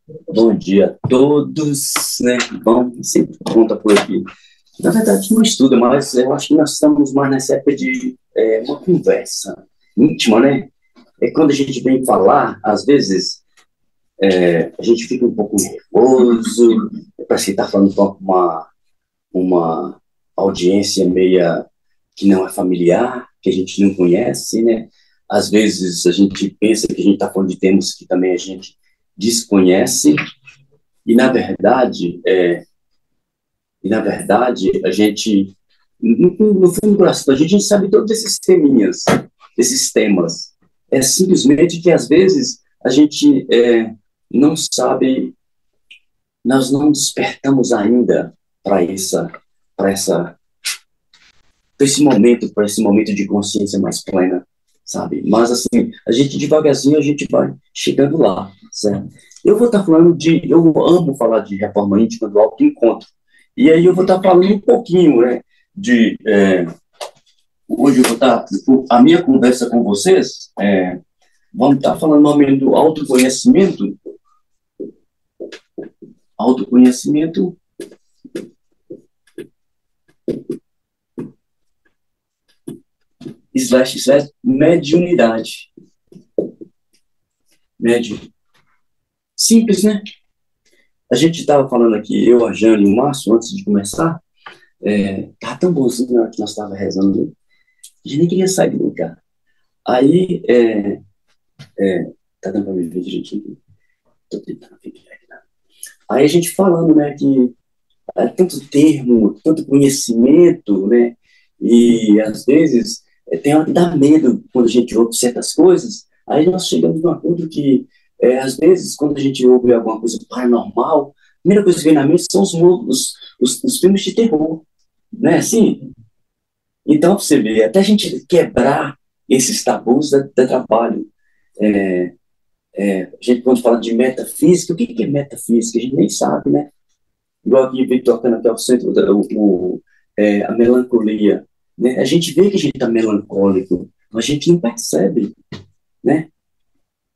Bom dia a todos, né? Bom, sempre conta por aqui. Na verdade, não estuda, mas eu acho que nós estamos mais nessa época de uma conversa íntima, né? É quando a gente vem falar, às vezes, a gente fica um pouco nervoso, parece que está falando com uma audiência meia que não é familiar, que a gente não conhece, né? Às vezes a gente pensa que a gente está falando de temas que também a gente desconhece, e na verdade, a gente, no fundo do coração, a gente sabe todos esses teminhas, esses temas. É simplesmente que às vezes a gente não sabe, nós não despertamos ainda para para essa, para esse momento de consciência mais plena, sabe? Mas assim, a gente devagarzinho a gente vai chegando lá, certo? Eu vou estar falando eu amo falar de reforma íntima do autoencontro. E aí eu vou estar falando um pouquinho, né, de hoje eu vou estar a minha conversa com vocês, vamos estar falando normalmente do autoconhecimento slash mediunidade. Médium. Simples, né? A gente estava falando aqui, eu, a Jane e o Márcio, antes de começar, tá tão bonzinho na hora que nós estávamos rezando, a gente nem queria sair do lugar. Aí, tá dando para me ver direitinho? Tô tentando ver direito, né? Aí a gente falando, né, que tanto termo, tanto conhecimento, né, e às vezes tem hora que dá medo quando a gente ouve certas coisas, aí nós chegamos num acordo que, às vezes, quando a gente ouve alguma coisa paranormal, a primeira coisa que vem na mente são os filmes de terror, né, assim, então, pra você ver, até a gente quebrar esses tabus dá trabalho. A gente, quando fala de metafísica, o que é metafísica? A gente nem sabe, né? Igual aqui, Victor, tocando até o centro, a melancolia. Né? A gente vê que a gente está melancólico, mas a gente não percebe, né?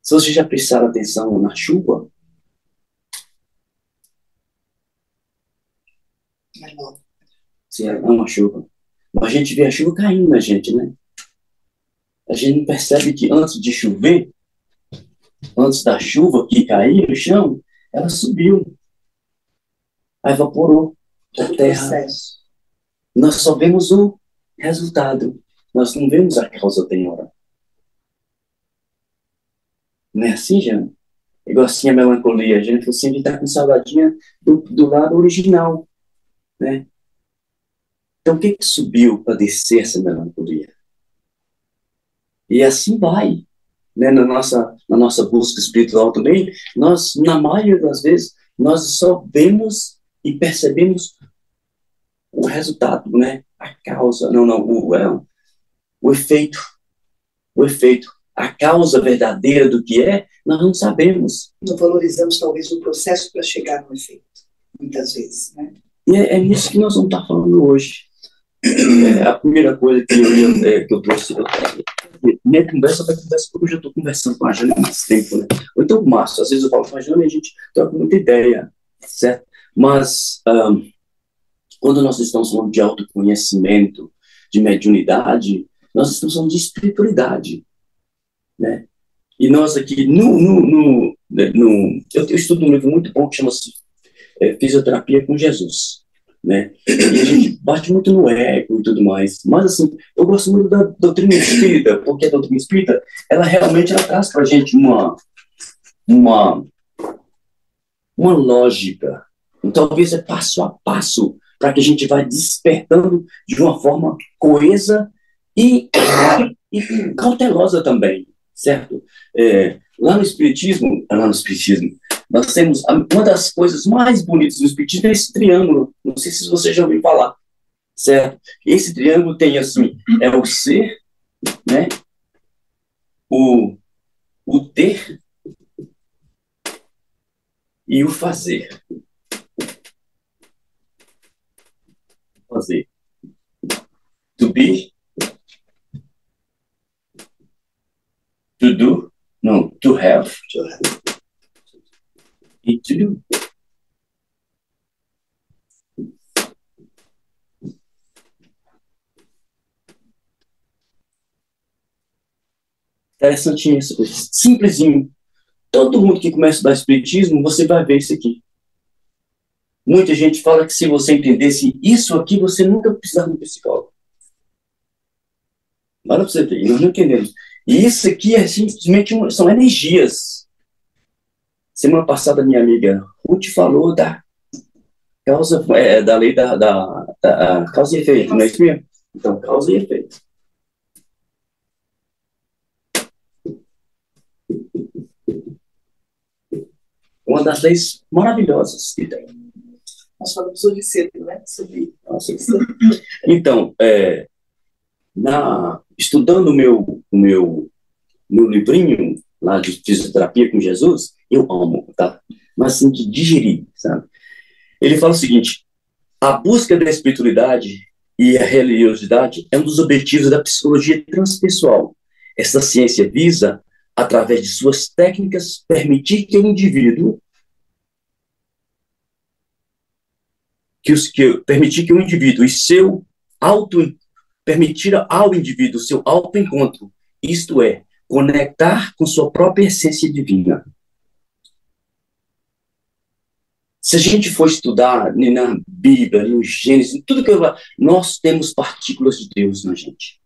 Se vocês já prestaram atenção na chuva, se é uma chuva, mas a gente vê a chuva caindo na gente, né? A gente não percebe que antes de chover, antes da chuva que cair no chão, ela subiu, evaporou da terra. Nós só vemos o resultado. Nós não vemos a causa penhora. Não é assim, Jean? Igual assim a melancolia. A gente sempre está com saudadinha do lado original, né? Então, o que subiu para descer essa melancolia? E assim vai, né? Na nossa busca espiritual também, nós, na maioria das vezes, nós só vemos e percebemos o resultado, né? A causa, não, o efeito, o efeito. A causa verdadeira do que nós não sabemos. Não valorizamos, talvez, o processo para chegar no efeito, muitas vezes, né? E é nisso que nós vamos estar falando hoje. A primeira coisa que eu trouxe, minha conversa vai conversar, porque eu já estou conversando com a Jana há mais tempo, né? Ou então com o Márcio, às vezes eu falo com a Jana e a gente troca muita ideia, certo? Mas, quando nós estamos falando de autoconhecimento, de mediunidade, nós estamos falando de espiritualidade, né? E nós aqui, eu estudo um livro muito bom que chama-se Fisioterapia com Jesus, né? E a gente bate muito no ego e tudo mais. Mas, assim, eu gosto muito da doutrina espírita, porque a doutrina espírita, ela realmente traz para a gente uma, uma lógica. Então, talvez é passo a passo para que a gente vá despertando de uma forma coesa e, e cautelosa também, certo? Lá no Espiritismo, nós temos uma das coisas mais bonitas do Espiritismo é esse triângulo. Não sei se você já ouviu falar, certo? Esse triângulo tem assim, é o ser, né? O, o ter e o fazer. Fazer. To be, to do, não, to have. E tudo. Interessantinho isso. Simplesinho. Todo mundo que começa a estudar espiritismo, você vai ver isso aqui. Muita gente fala que se você entendesse isso aqui, você nunca precisava de um psicólogo. Olha para você ver, nós não entendemos. E isso aqui é simplesmente são energias. Semana passada, minha amiga Ruth falou da causa, da lei da causa e efeito, não é isso mesmo? Então, causa e efeito. Uma das leis maravilhosas que tem. Nós falamos hoje cedo, né? Sobre isso. Então, estudando o meu livrinho lá de fisioterapia com Jesus, eu amo, tá? Mas assim, de digerir, sabe? Ele fala o seguinte: a busca da espiritualidade e a religiosidade é um dos objetivos da psicologia transpessoal. Essa ciência visa, através de suas técnicas, permitir que o indivíduo e seu permitir ao indivíduo seu autoencontro, isto é, conectar com sua própria essência divina. Se a gente for estudar na Bíblia, no Gênesis, tudo que nós temos partículas de Deus na gente.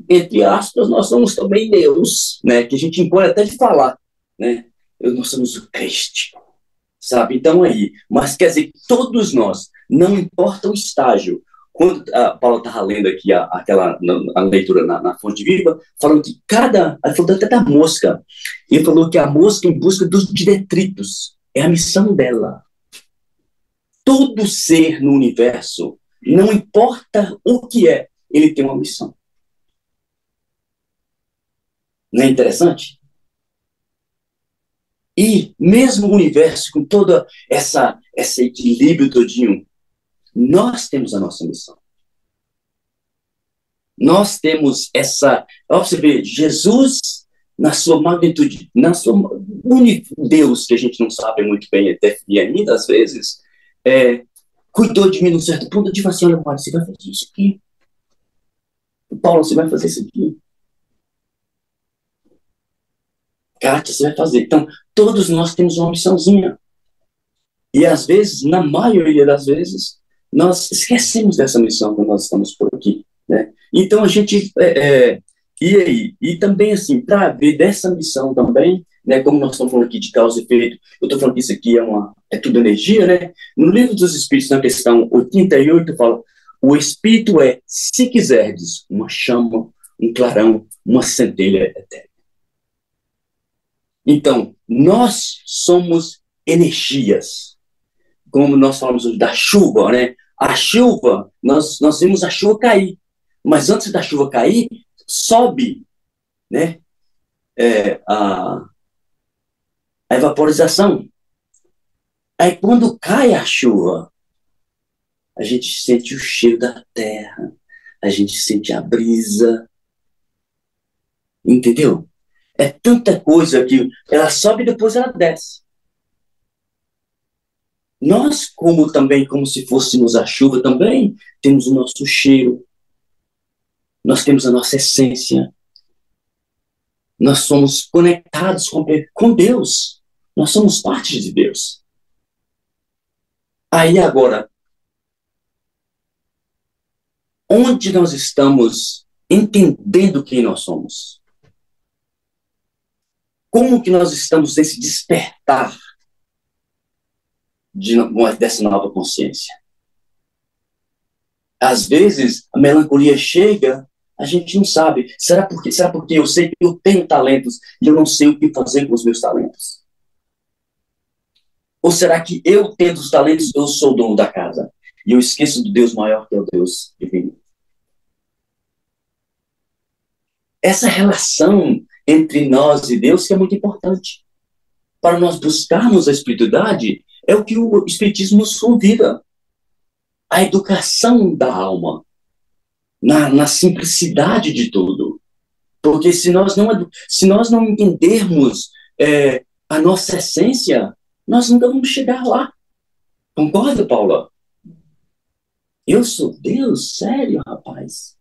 Entre aspas, nós somos também Deus, né? Que a gente pode até de falar, né? Nós somos o Cristo, sabe? Então aí, mas quer dizer, todos nós, não importa o estágio. Quando a Paula estava lendo aqui a leitura na Fonte Viva, falando que ela falou até da mosca. Ele falou que a mosca em busca de detritos. É a missão dela. Todo ser no universo, não importa o que é, ele tem uma missão. Não é interessante? E mesmo o universo, com todo esse equilíbrio todinho, nós temos a nossa missão. Nós temos Olha você ver, Jesus, na sua magnitude, Deus, que a gente não sabe muito bem definir ainda, às vezes, cuidou de mim num certo ponto. Eu digo assim: olha, Mário, você vai fazer isso aqui. Paulo, você vai fazer isso aqui. Kátia, você vai fazer. Então, todos nós temos uma missãozinha. E às vezes, na maioria das vezes, nós esquecemos dessa missão quando nós estamos por aqui, né? Então a gente e também assim, para ver dessa missão também, né, como nós estamos falando aqui de causa e efeito, eu estou falando que isso aqui é tudo energia, né? No Livro dos Espíritos, na questão 88, fala: o espírito é, se quiserdes, uma chama, um clarão, uma centelha eterna. Então, nós somos energias. Como nós falamos da chuva, né? A chuva, nós vimos a chuva cair. Mas antes da chuva cair, sobe, né? A evaporização. Aí quando cai a chuva, a gente sente o cheiro da terra, a gente sente a brisa. Entendeu? É tanta coisa que ela sobe e depois ela desce. Nós, como se fôssemos a chuva também, temos o nosso cheiro, nós temos a nossa essência, nós somos conectados com Deus, nós somos parte de Deus. Aí agora, onde nós estamos entendendo quem nós somos? Como que nós estamos nesse despertar dessa nova consciência? Às vezes, a melancolia chega, a gente não sabe. Será porque eu sei que eu tenho talentos e eu não sei o que fazer com os meus talentos? Ou será que eu, tendo os talentos, eu sou o dono da casa? E eu esqueço do Deus maior, que é o Deus divino? Essa relação entre nós e Deus que é muito importante. Para nós buscarmos a espiritualidade, é o que o Espiritismo nos convida. A educação da alma, na simplicidade de tudo. Porque se nós não entendermos a nossa essência, nós nunca vamos chegar lá. Concorda, Paula? Eu sou Deus? Sério, rapaz?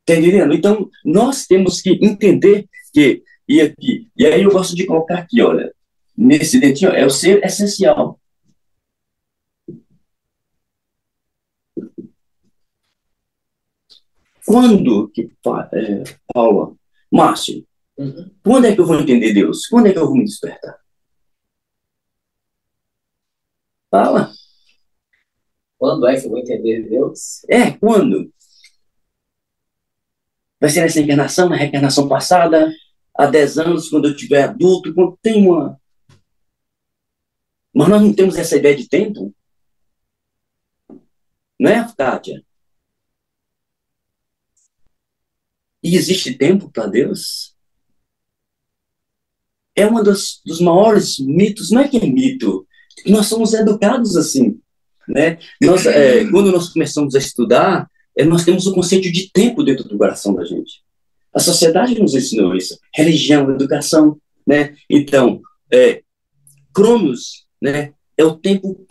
Tá entendendo? Então, nós temos que entender que, e aí eu gosto de colocar aqui, olha, nesse dentinho, é o ser essencial. Quando que, Paula, Márcio, quando é que eu vou entender Deus? Quando é que eu vou me despertar? Fala. Quando é que eu vou entender Deus? Quando? Vai ser nessa encarnação, na reencarnação passada, há 10 anos, quando eu tiver adulto, quando tem uma... Mas nós não temos essa ideia de tempo? Não é, Kátia? E existe tempo para Deus? É um dos maiores mitos, não é que é mito, nós somos educados assim, né? Quando nós começamos a estudar, nós temos o conceito de tempo dentro do coração da gente. A sociedade nos ensinou isso, religião, educação, né? Então, Cronos, né? É o tempo,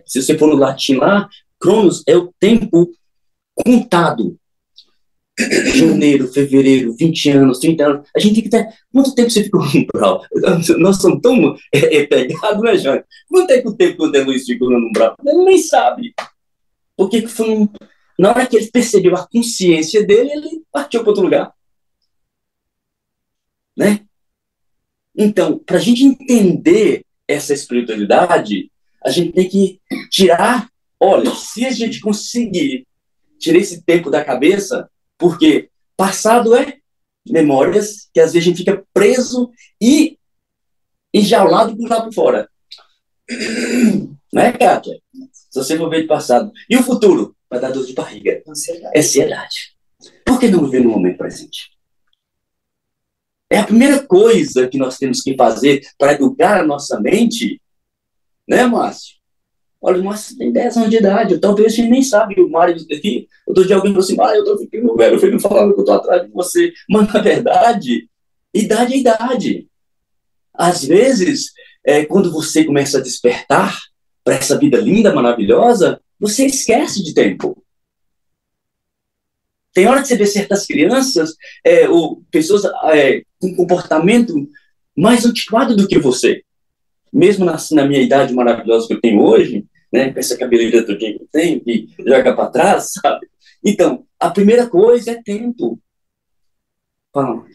se você for no latim lá, Cronos é o tempo contado. Janeiro, fevereiro, 20 anos, 30 anos. A gente tem que ter... Quanto tempo você ficou no umbral? Nós somos tão pegados, né, Jânio? Quanto é que o tempo que o André Luiz ficou no umbral? Ele nem sabe. Porque foi na hora que ele percebeu a consciência dele, ele partiu para outro lugar. Né? Então, para a gente entender essa espiritualidade, a gente tem que tirar... Olha, se a gente conseguir tirar esse tempo da cabeça... Porque passado é memórias que às vezes a gente fica preso e enjaulado por lá por fora. Não é, Kátia? Se você for ver de passado. E o futuro? Vai dar dor de barriga. Ansiedade. Por que não viver no momento presente? É a primeira coisa que nós temos que fazer para educar a nossa mente, né, Márcio? Olha, o Márcio tem 10 anos de idade, talvez a gente nem sabe, o Mário aqui, outro dia alguém falou assim, eu tô ficando velho, filho, falando que eu tô atrás de você. Mas, na verdade, idade é idade. Às vezes, quando você começa a despertar para essa vida linda, maravilhosa, você esquece de tempo. Tem hora que você vê certas crianças, ou pessoas com comportamento mais antiquado do que você. Mesmo na minha idade maravilhosa que eu tenho hoje, né, com essa cabeleira todinha que eu tenho, que joga para trás, sabe? Então, a primeira coisa é tempo. Fala.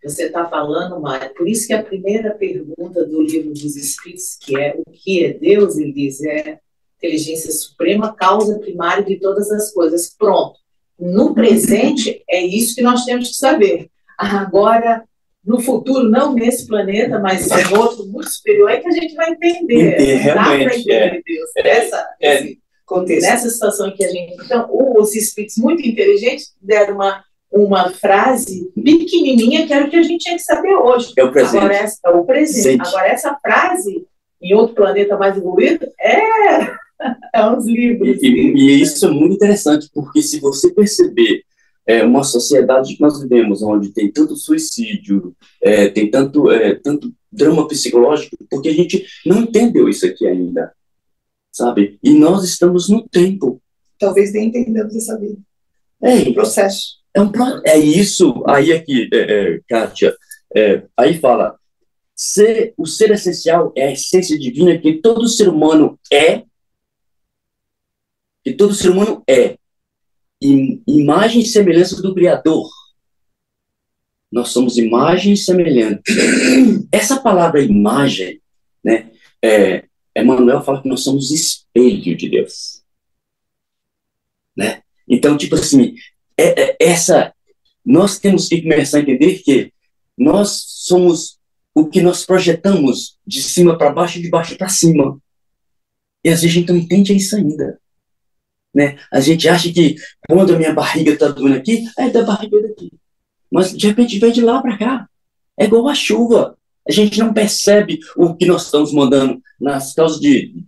Você está falando, Mário, por isso que a primeira pergunta do Livro dos Espíritos, que é o que é Deus, ele diz, é inteligência suprema, causa primária de todas as coisas. Pronto. No presente, é isso que nós temos que saber. Agora, no futuro, não nesse planeta, mas em outro muito superior, é que a gente vai entender. Realmente, dá para entender Deus. Nesse contexto. Nessa situação que a gente... Então, os espíritos muito inteligentes deram uma frase pequenininha que era o que a gente tinha que saber hoje. É o presente. Agora, é o presente. Agora, essa frase, em outro planeta mais evoluído, é uns livros. E isso é muito interessante, porque se você perceber uma sociedade que nós vivemos, onde tem tanto suicídio, tem tanto drama psicológico, porque a gente não entendeu isso aqui ainda, sabe? E nós estamos no tempo. Talvez nem entendamos essa vida. Um processo. É isso, aí aqui, Kátia, aí fala, o ser essencial é a essência divina que todo ser humano é, imagem e semelhança do Criador. Nós somos imagem e semelhança. Essa palavra imagem, né? Emmanuel fala que nós somos espelho de Deus. Né? Então, tipo assim, nós temos que começar a entender que nós somos o que nós projetamos de cima para baixo e de baixo para cima. E às vezes a gente não entende isso ainda. Né? A gente acha que quando a minha barriga está doendo aqui, é da barriga daqui. Mas de repente vem de lá para cá. É igual a chuva. A gente não percebe o que nós estamos mandando nas causas e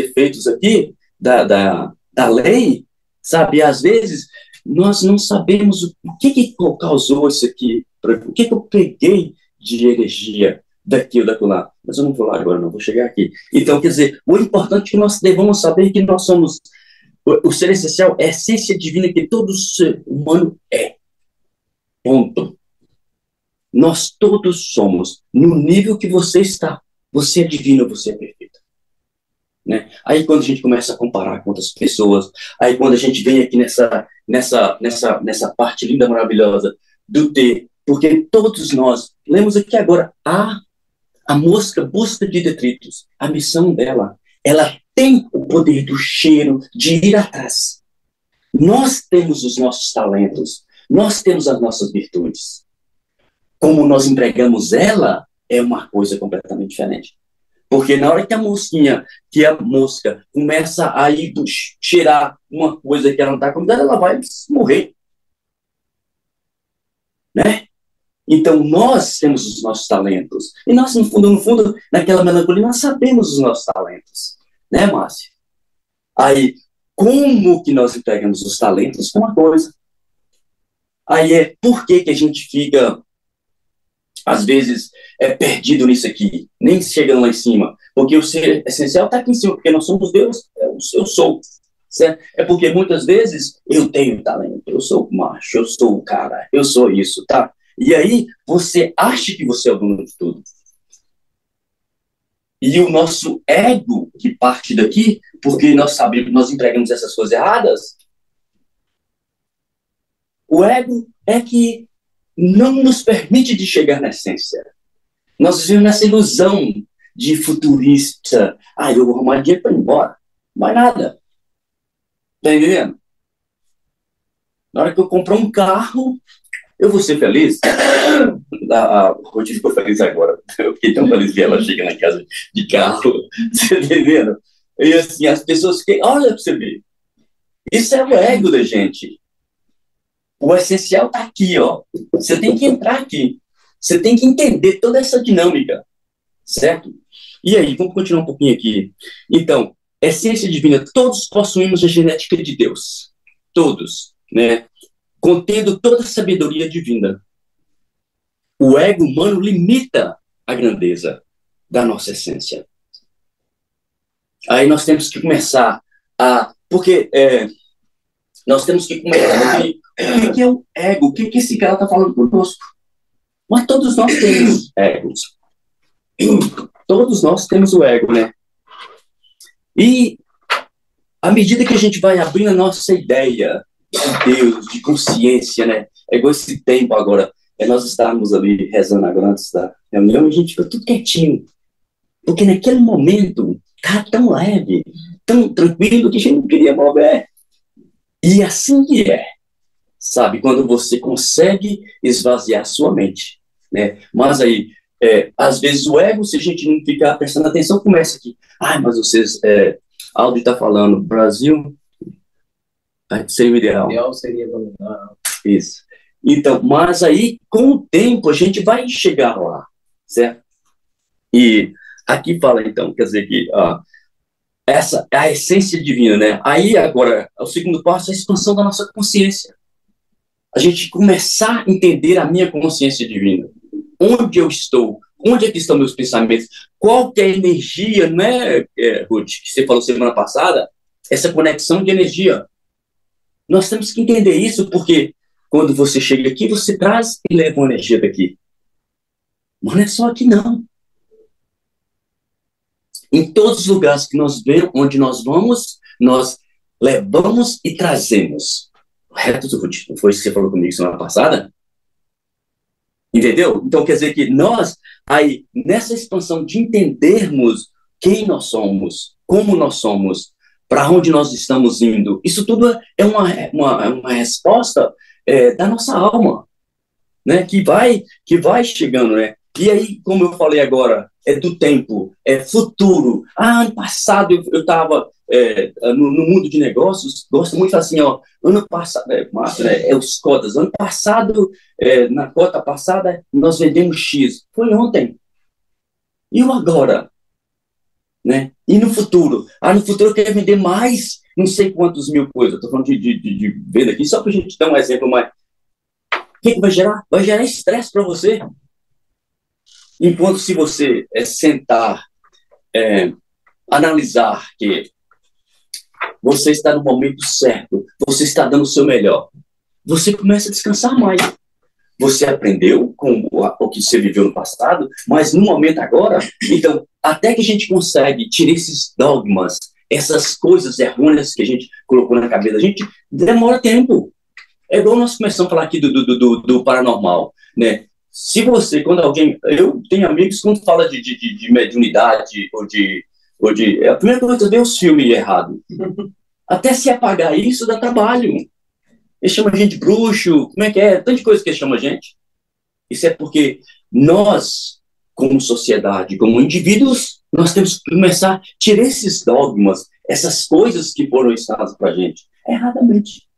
efeitos aqui da lei, sabe? E às vezes nós não sabemos o que causou isso aqui, o que eu peguei de energia daqui ou daquela. Mas eu não vou lá agora, não, vou chegar aqui. Então, quer dizer, o importante é que nós devemos saber que nós somos. O ser essencial é a essência divina que todo ser humano é. Ponto. Nós todos somos. No nível que você está. Você é divino, você é perfeito. Né? Aí quando a gente começa a comparar com outras pessoas, aí quando a gente vem aqui nessa parte linda, maravilhosa do ter, porque todos nós, lemos aqui agora, a mosca busca de detritos, a missão dela, ela tem o poder do cheiro de ir atrás. Nós temos os nossos talentos, nós temos as nossas virtudes. Como nós empregamos ela, é uma coisa completamente diferente. Porque na hora que a mosca começa a ir cheirar uma coisa que ela não está comendo, ela vai morrer. Né? Então, nós temos os nossos talentos. E nós, no fundo, naquela melancolia, nós sabemos os nossos talentos. Né, Márcia? Aí, como que nós empregamos os talentos é uma coisa. Aí por que a gente fica, às vezes, perdido nisso aqui, nem chegando lá em cima? Porque o ser essencial está aqui em cima, porque nós somos Deus, eu sou. Certo? É porque muitas vezes eu tenho talento, eu sou macho, eu sou o cara, eu sou isso, tá? E aí você acha que você é o dono de tudo. E o nosso ego, que parte daqui, porque nós sabemos que nós entregamos essas coisas erradas, o ego é que não nos permite de chegar na essência. Nós vivemos nessa ilusão de futurista. Eu vou arrumar dinheiro para ir embora. Mais nada. Tá entendendo? Na hora que eu comprar um carro, eu vou ser feliz. A Rodrigo ficou feliz agora. Eu fiquei tão feliz que ela chega na casa de carro. Tá entendendo? E assim, as pessoas ficam... Olha para você ver. Isso é o ego da gente. O essencial está aqui, ó. Você tem que entrar aqui. Você tem que entender toda essa dinâmica. Certo? E aí, vamos continuar um pouquinho aqui. Então, essência divina, todos possuímos a genética de Deus. Todos, né? Contendo toda a sabedoria divina. O ego humano limita a grandeza da nossa essência. Aí nós temos que começar a... Porque nós temos que começar a ver o que é o ego, o que esse cara está falando conosco. Mas todos nós temos egos. Todos nós temos o ego, né? E à medida que a gente vai abrindo a nossa ideia de Deus, de consciência, né? É igual esse tempo agora. Nós estávamos ali rezando agora antes da reunião e a gente ficou tudo quietinho. Porque naquele momento, estava tão leve, tão tranquilo que a gente não queria mover. E assim que é, sabe? Quando você consegue esvaziar sua mente, né? Mas aí, às vezes o ego, se a gente não ficar prestando atenção, começa aqui. Mas vocês... Aldo está falando, Brasil... Seria o ideal. O ideal seria dominar. Isso. Então, mas aí, com o tempo, a gente vai chegar lá, certo? E aqui fala, então, quer dizer que essa é a essência divina, né? Aí, agora, o segundo passo é a expansão da nossa consciência. A gente começar a entender a minha consciência divina. Onde eu estou? Onde é que estão meus pensamentos? Qual que é a energia, né, Ruth, que você falou semana passada? Essa conexão de energia. Nós temos que entender isso, porque quando você chega aqui, você traz e leva uma energia daqui. Mas não é só aqui, não. Em todos os lugares que nós vemos, onde nós vamos, nós levamos e trazemos. Correto, Ruth? Não foi isso que você falou comigo semana passada? Entendeu? Então, quer dizer que nós, aí, nessa expansão de entendermos quem nós somos, como nós somos, para onde nós estamos indo, isso tudo é uma resposta da nossa alma, né? Que vai chegando, né? E aí, como eu falei agora, é do tempo, é futuro. Ano passado eu estava no mundo de negócios, gosto muito assim, ó, ano passado, os cotas, ano passado, na cota passada, nós vendemos X. Foi ontem. E o agora? Né? E no futuro? No futuro eu quero vender mais, não sei quantos mil coisas. Estou falando de venda aqui, só para a gente dar um exemplo mais. O que vai gerar? Vai gerar estresse para você. Enquanto se você sentar, analisar que você está no momento certo, você está dando o seu melhor, você começa a descansar mais. Você aprendeu com o que você viveu no passado, mas no momento agora, então, até que a gente consegue tirar esses dogmas, essas coisas errôneas que a gente colocou na cabeça da gente, demora tempo. É igual nós começamos a falar aqui do paranormal, né? Se você, quando alguém... Eu tenho amigos, quando fala de mediunidade a primeira coisa é ver os filmes errados. Até se apagar isso, dá trabalho. Eles chamam a gente de bruxo, como é que é? Tanta coisa que eles chamam a gente. Isso é porque nós, como sociedade, como indivíduos, nós temos que começar a tirar esses dogmas, essas coisas que foram ensinadas para a gente, erradamente.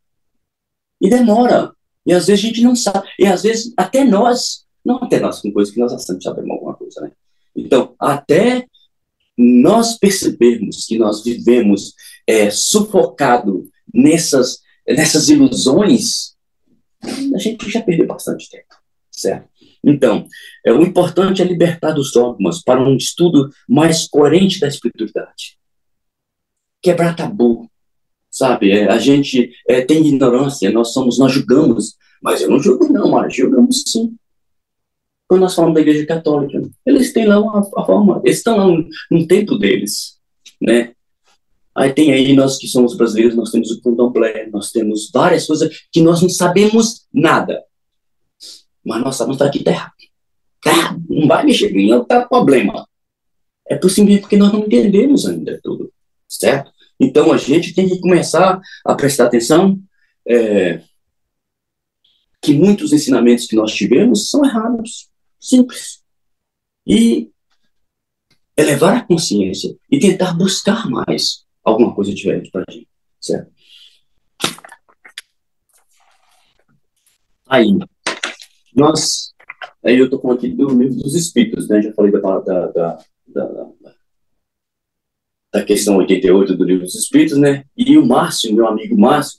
E demora. E às vezes a gente não sabe. E às vezes até nós, não até nós, com coisas que nós sabemos alguma coisa, né? Então, até nós percebermos que nós vivemos sufocado nessas ilusões, a gente já perdeu bastante tempo, certo? Então, o importante é libertar dos dogmas para um estudo mais coerente da espiritualidade. Quebrar tabu, sabe? A gente tem ignorância, nós julgamos, mas eu não julgo não, mas julgamos sim. Quando nós falamos da Igreja Católica, eles têm lá uma forma, eles estão lá no templo deles, né? Aí tem aí nós que somos brasileiros, nós temos o candomblé, nós temos várias coisas que nós não sabemos nada. Mas nós sabemos que aqui está errado. Não vai mexer em não tá problema. É simplesmente porque nós não entendemos ainda tudo, certo? Então a gente tem que começar a prestar atenção que muitos ensinamentos que nós tivemos são errados, simples. E elevar a consciência e tentar buscar mais alguma coisa diferente para a gente, certo? Aí eu estou falando aqui do livro dos Espíritos, né? Já falei da questão 88 do livro dos Espíritos, né? E o Márcio, meu amigo Márcio,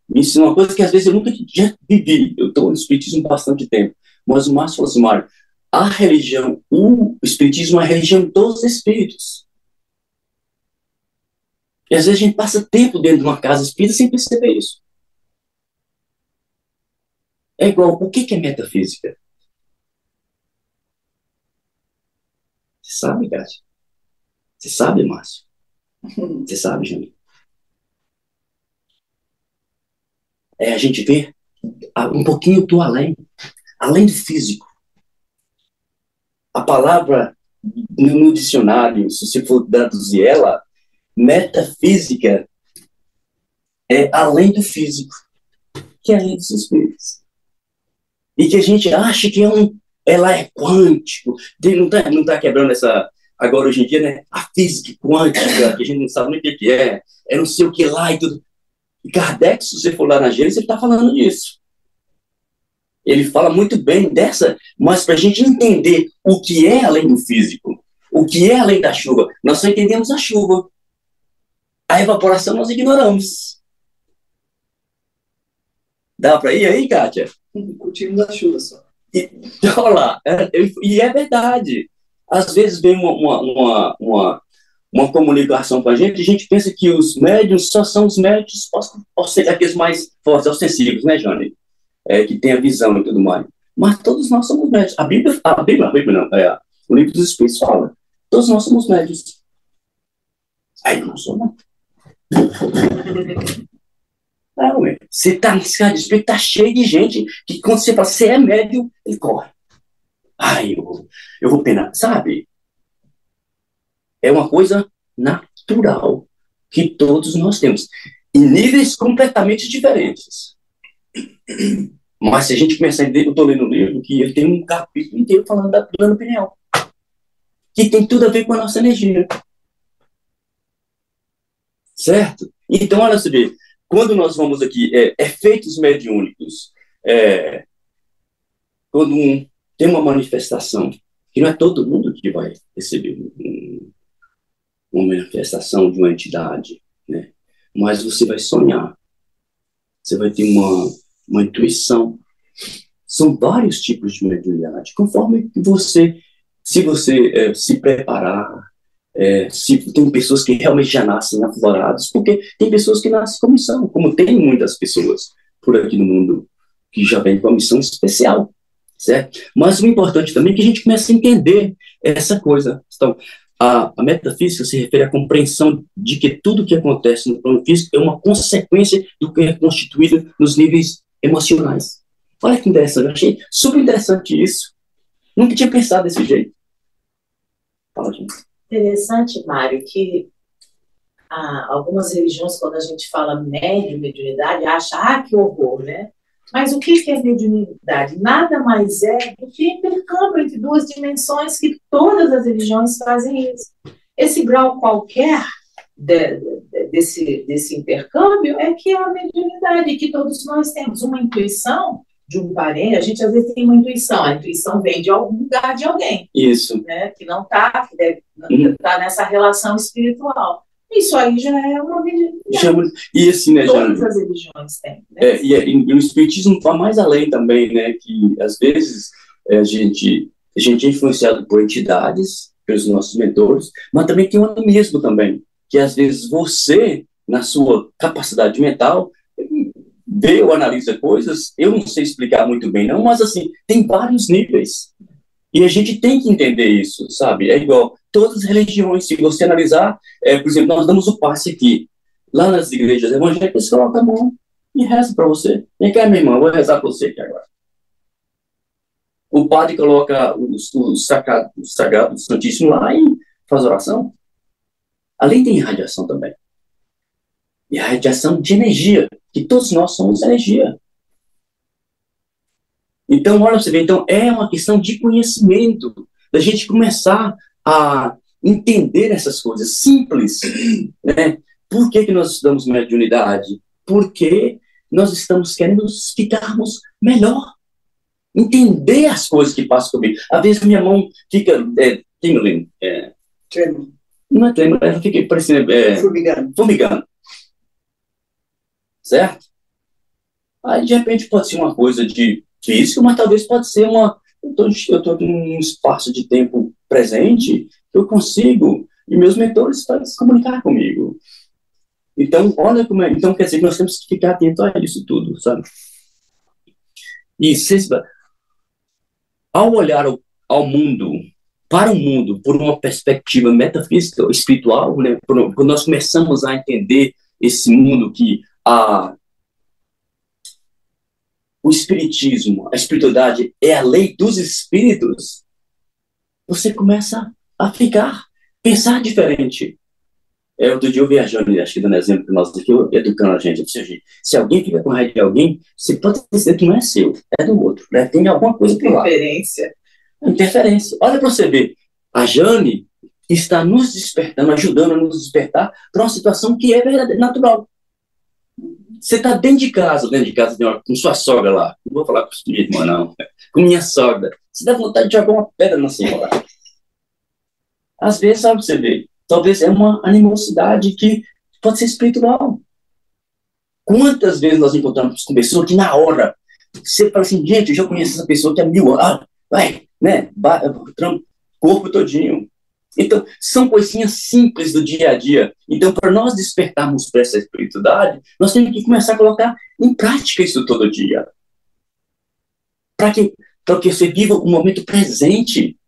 me ensinou uma coisa que às vezes eu nunca já vivi. Eu estou no Espiritismo há bastante tempo. Mas o Márcio falou assim, Mário, o Espiritismo é a religião dos Espíritos. E às vezes a gente passa tempo dentro de uma casa espírita sem perceber isso. É igual, o que é metafísica? Você sabe, Kátia? Você sabe, Márcio? Você sabe, Jânio? A gente vê um pouquinho do além do físico. A palavra no dicionário, se você for traduzir ela, metafísica é além do físico, que é além dos espíritos. E que a gente acha que ela é quântico, não tá quebrando essa, agora hoje em dia, né, a física quântica, que a gente não sabe nem o que é não sei o que lá e tudo. E Kardec, se você for lá na Gênesis, ele está falando disso. Ele fala muito bem dessa, mas para a gente entender o que é além do físico, o que é além da chuva, nós só entendemos a chuva. A evaporação nós ignoramos. Dá para ir aí, Kátia? Curtimos a chuva só. Olha lá, e é verdade. Às vezes vem uma comunicação com a gente pensa que os médiuns só são os médiuns, posso ser aqueles mais fortes, ostensivos, né, Johnny? Que tem a visão e tudo mais. Mas todos nós somos médiuns. A Bíblia não, o livro dos Espíritos fala. Todos nós somos médiuns. Aí eu não sou, não. Você está nesse cara de espírito, está cheio de gente que quando você fala, você é médium, ele corre. Eu vou penar, sabe? É uma coisa natural que todos nós temos. Em níveis completamente diferentes. Mas se a gente começar a entender, eu estou lendo um livro que ele tem um capítulo inteiro falando da plano pineal, que tem tudo a ver com a nossa energia. Certo? Então, olha você vê, quando nós vamos aqui, efeitos mediúnicos, quando tem uma manifestação, que não é todo mundo que vai receber uma manifestação de uma entidade, né? Mas você vai sonhar, você vai ter uma intuição. São vários tipos de mediunidade, conforme você se você se preparar, se tem pessoas que realmente já nascem afloradas, porque tem pessoas que nascem com missão, como tem muitas pessoas por aqui no mundo que já vêm com a missão especial, certo? Mas o importante também é que a gente comece a entender essa coisa. Então, a metafísica se refere à compreensão de que tudo que acontece no plano físico é uma consequência do que é constituído nos níveis emocionais. Olha que interessante, eu achei super interessante isso. Nunca tinha pensado desse jeito. Fala, gente. Interessante, Mário, que algumas religiões, quando a gente fala mediunidade, acha, que horror, né? Mas o que é mediunidade? Nada mais é do que intercâmbio entre duas dimensões, que todas as religiões fazem isso. Esse grau qualquer desse intercâmbio é que é a mediunidade, que todos nós temos uma intuição de um parente. A gente às vezes tem uma intuição, a intuição vem de algum lugar de alguém. Isso. Né, que não está, que deve estar nessa relação espiritual. Isso aí já é uma mediunidade. E assim, né, todas as religiões têm. Né? E o espiritismo vai mais além também, né, que às vezes a gente é influenciado por entidades, pelos nossos mentores, mas também tem o animismo também, que às vezes você, na sua capacidade mental, vê ou analisa coisas, eu não sei explicar muito bem não, mas assim, tem vários níveis. E a gente tem que entender isso, sabe? É igual todas as religiões, se você analisar, por exemplo, nós damos o passe aqui. Lá nas igrejas evangélicas, coloca a mão e reza para você. Vem cá, minha irmã, eu vou rezar para você aqui agora. O padre coloca o sagrado santíssimo lá e faz oração. Além tem radiação também. E a radiação de energia, que todos nós somos energia. Então, olha, você vê, então é uma questão de conhecimento, da gente começar a entender essas coisas simples, né? Por que nós estudamos mediunidade? Porque nós estamos querendo ficarmos melhor, entender as coisas que passam comigo. Às vezes minha mão fica tremendo. Não é tremendo, ela fica parecendo formigando. Certo? Aí, de repente, pode ser uma coisa de físico, mas talvez pode ser eu estou num espaço de tempo presente que eu consigo, e meus mentores podem se comunicar comigo. Então, olha como é. Então, quer dizer que nós temos que ficar atentos a isso tudo, sabe? E ao olhar ao mundo, para o mundo, por uma perspectiva metafísica, espiritual, né? Quando nós começamos a entender esse mundo que o espiritismo, a espiritualidade é a lei dos espíritos, você começa a pensar diferente. Outro dia eu viajando, acho que dando exemplo para nós aqui, educando a gente. Se alguém fica com raiva de alguém, você pode dizer que não é seu, é do outro. Né? Tem alguma coisa por lá. Interferência. Olha para você ver. A Jane está nos despertando, ajudando a nos despertar para uma situação que é verdadeira, natural. Você está dentro de casa com sua sogra lá. Não vou falar com minha irmã, não. Com minha sogra. Você dá vontade de jogar uma pedra na senhora. Às vezes, sabe você vê, talvez é uma animosidade que pode ser espiritual. Quantas vezes nós encontramos com pessoas que na hora você fala assim, gente, eu já conheço essa pessoa que há 1000 anos. Vai, né? Corpo todinho. Então, são coisinhas simples do dia a dia. Então, para nós despertarmos para essa espiritualidade, nós temos que começar a colocar em prática isso todo dia. Para que você viva o momento presente,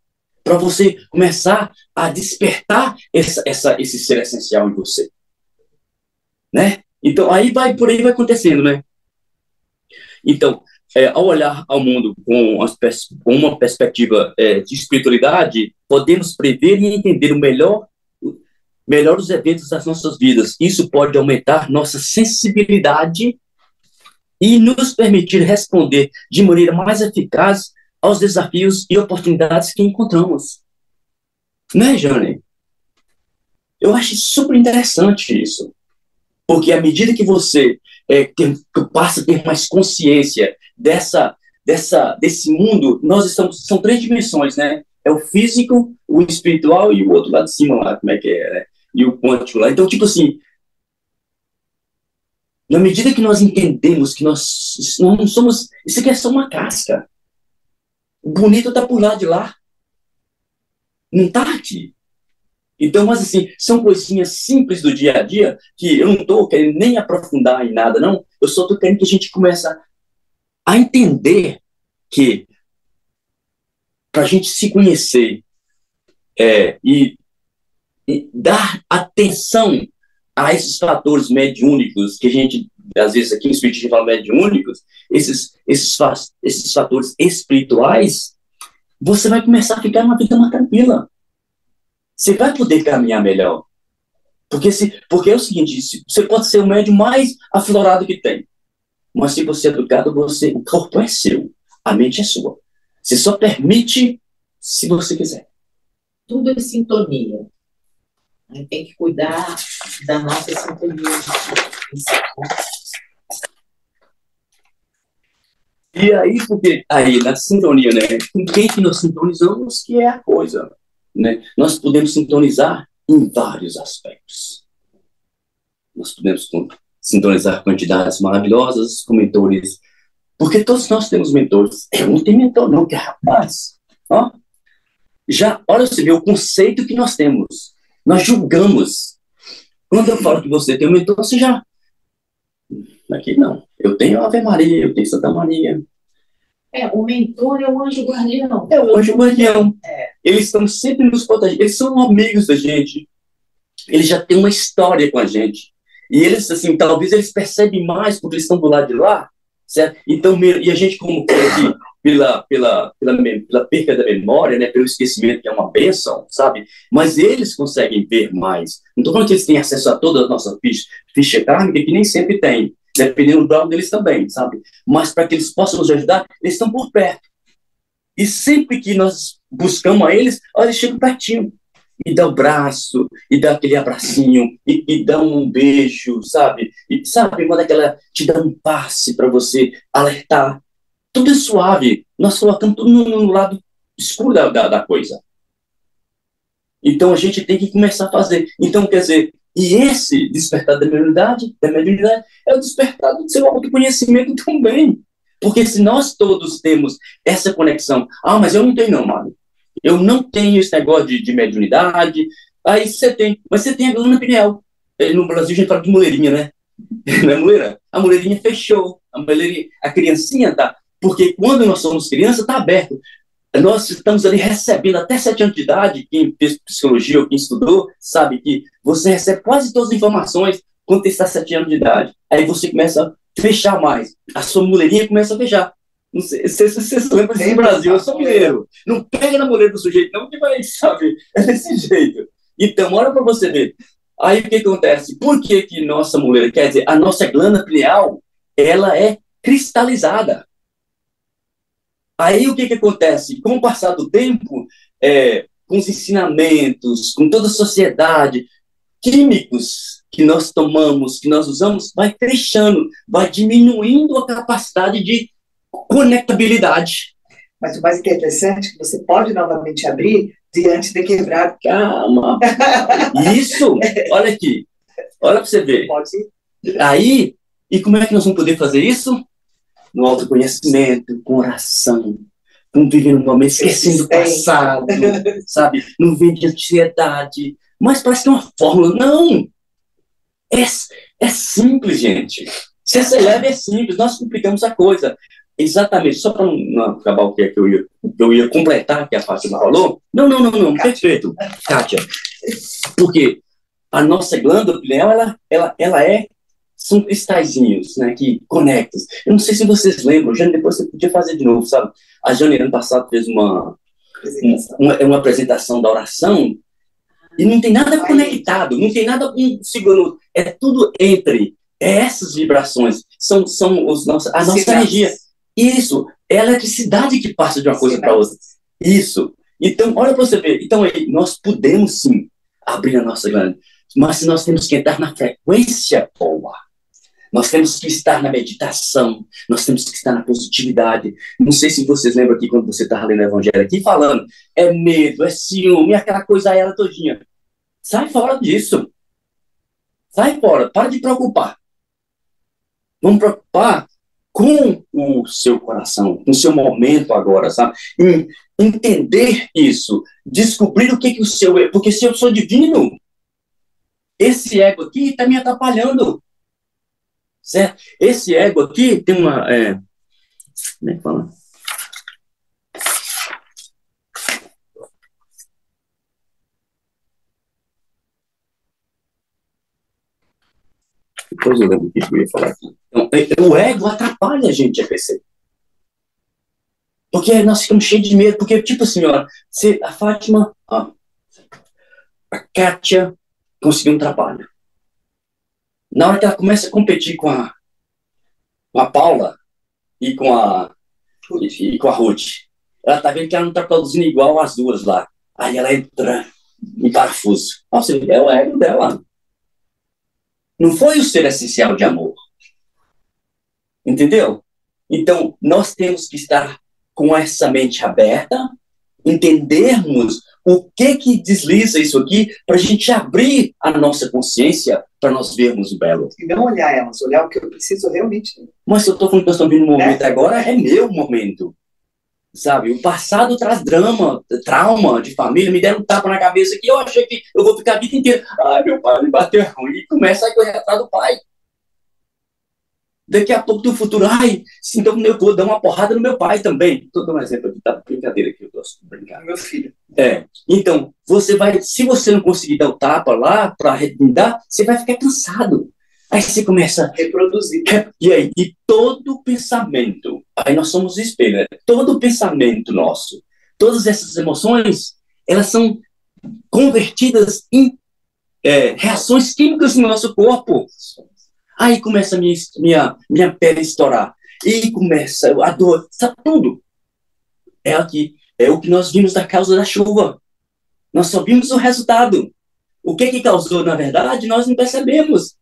para você começar a despertar esse ser essencial em você. Né? Então, por aí vai acontecendo, né? Então, ao olhar ao mundo com uma perspectiva de espiritualidade, podemos prever e entender melhor os eventos das nossas vidas. Isso pode aumentar nossa sensibilidade e nos permitir responder de maneira mais eficaz aos desafios e oportunidades que encontramos. Né, Jane? Eu acho super interessante isso. Porque à medida que você passa a ter mais consciência desse mundo, são 3 dimensões, né? É o físico, o espiritual e o outro lá de cima, lá, como é que é, né? E o quântico lá. Então, tipo assim, na medida que nós entendemos que nós não somos... Isso aqui é só uma casca. O bonito está por lá de lá. Não está aqui. Então, mas assim, são coisinhas simples do dia a dia que eu não estou querendo nem aprofundar em nada, não. Eu só estou querendo que a gente comece a entender que para a gente se conhecer e dar atenção a esses fatores mediúnicos que a gente, às vezes aqui em Espiritismo fala mediúnicos, esses fatores espirituais, você vai começar a ficar uma vida mais tranquila. Você vai poder caminhar melhor. Porque é o seguinte, você pode ser o médium mais aflorado que tem, mas se você é educado, o corpo é seu, a mente é sua. Você só permite se você quiser. Tudo é sintonia. A gente tem que cuidar da nossa sintonia. E aí, porque aí na sintonia, né? Com quem que nós sintonizamos, que é a coisa, né? Nós podemos sintonizar em vários aspectos. Nós podemos sintonizar quantidades maravilhosas com mentores, porque todos nós temos mentores. Eu não tenho mentor, não, que é rapaz. Ó, já, olha, você vê o conceito que nós temos. Nós julgamos. Quando eu falo que você tem um mentor, você já... Aqui não. Eu tenho Ave Maria, eu tenho Santa Maria. O mentor é o anjo guardião. É o anjo guardião. Eles estão sempre nos protegendo. Eles são amigos da gente. Eles já têm uma história com a gente. E eles, assim, talvez eles percebem mais porque eles estão do lado de lá, certo? Então, e a gente, como aqui, pela perca da memória, né, pelo esquecimento, que é uma bênção, sabe? Mas eles conseguem ver mais. Não estou falando que eles têm acesso a toda a nossa ficha kármica, que nem sempre tem, dependendo do grau deles também, sabe? Mas para que eles possam nos ajudar, eles estão por perto. E sempre que nós buscamos a eles, eles chegam pertinho. E dá o braço, e dá aquele abracinho, e dá um beijo, sabe? E, sabe, te dá um passe para você alertar. Tudo é suave. Nós colocamos tudo no lado escuro da coisa. Então, a gente tem que começar a fazer. Então, quer dizer, e esse despertar da mediunidade é o despertar do seu autoconhecimento também. Porque se nós todos temos essa conexão, mas eu não tenho não, Mário. Eu não tenho esse negócio de mediunidade. Aí você tem, mas você tem a glândula pineal. No Brasil a gente fala de muleirinha, né? Não é muleira? A muleirinha fechou. A criancinha tá. Porque quando nós somos crianças, está aberto. Nós estamos ali recebendo até 7 anos de idade. Quem fez psicologia ou quem estudou sabe que você recebe quase todas as informações quando está 7 anos de idade. Aí você começa a fechar mais. A sua muleirinha começa a fechar. Não sei se você se lembra disso no Brasil, eu sou mineiro. Não pega na mulher do sujeito, não, que vai, sabe? É desse jeito. Então, olha para você ver. Aí o que acontece? Por que nossa mulher, quer dizer, a nossa glândula pineal, ela é cristalizada. Aí o que acontece? Com o passar do tempo, com os ensinamentos, com toda a sociedade, químicos que nós tomamos, que nós usamos, vai fechando, vai diminuindo a capacidade de conectabilidade. Mas o mais interessante é que você pode novamente abrir diante de quebrar. Calma. Isso, olha aqui. Olha para você ver. Pode. Aí, e como é que nós vamos poder fazer isso? No autoconhecimento, com oração, não vivendo no momento, esquecendo o passado, sabe? Não vem de ansiedade. Mas parece que é uma fórmula. Não! É simples, gente. Se essa leve é simples, nós complicamos a coisa. Exatamente, só para não acabar o que eu ia completar, que a Fátima falou. Não, perfeito, Kátia. Porque a nossa glândula pineal, são cristalzinhos, né, que conectam. Eu não sei se vocês lembram, Jane, depois você podia fazer de novo, sabe? A Jane, ano passado, fez uma apresentação da oração e não tem nada conectado, não tem nada segurando. É tudo entre essas vibrações. São a nossa energia. Isso, é a eletricidade que passa de uma coisa para outra. Isso. Então, olha para você ver. Então, aí, nós podemos, sim, abrir a nossa glândula. Mas nós temos que entrar na frequência boa. Nós temos que estar na meditação. Nós temos que estar na positividade. Não sei se vocês lembram aqui, quando você estava lendo o Evangelho aqui, falando, é medo, é ciúme, aquela coisa ela todinha. Sai fora disso. Sai fora. Para de preocupar. Vamos preocupar com o seu coração, com o seu momento agora, sabe? entender isso, descobrir o que o seu é, porque se eu sou divino, esse ego aqui está me atrapalhando, certo? Esse ego aqui tem uma, como é que fala? Depois eu lembro o que eu ia falar aqui. Então, o ego atrapalha a gente a perceber. Porque nós ficamos cheios de medo. Porque, tipo assim, ó, a Fátima, a Kátia conseguiu um trabalho. Na hora que ela começa a competir com a Paula e com a Ruth, ela tá vendo que ela não tá produzindo igual as duas lá. Aí ela entra em parafuso. Nossa, é o ego dela. Não foi o ser essencial de amor. Entendeu? Então, nós temos que estar com essa mente aberta, entendermos o que desliza isso aqui, para a gente abrir a nossa consciência, para nós vermos o belo. E não olhar elas, olhar o que eu preciso realmente. Mas se eu estou falando que nós estamos vivendo um momento agora, é meu momento. Sabe? O passado traz trauma de família, me deram um tapa na cabeça que eu achei que eu vou ficar a vida inteira. Ai, meu pai me bateu, e começa a correr atrás do pai. Daqui a pouco, no futuro, então eu vou dar uma porrada no meu pai também. Estou dando um exemplo aqui, tá? Brincadeira que eu gosto de brincar. Meu filho. Então, se você não conseguir dar o tapa lá para arrependar, você vai ficar cansado. Aí você começa a reproduzir. E todo pensamento, aí nós somos espelho, né? Todo pensamento nosso, todas essas emoções, elas são convertidas em reações químicas no nosso corpo. Aí começa a minha pele a estourar. E começa a dor, sabe tudo. É o que nós vimos da causa da chuva. Nós só vimos o resultado. O que causou, na verdade, nós não percebemos.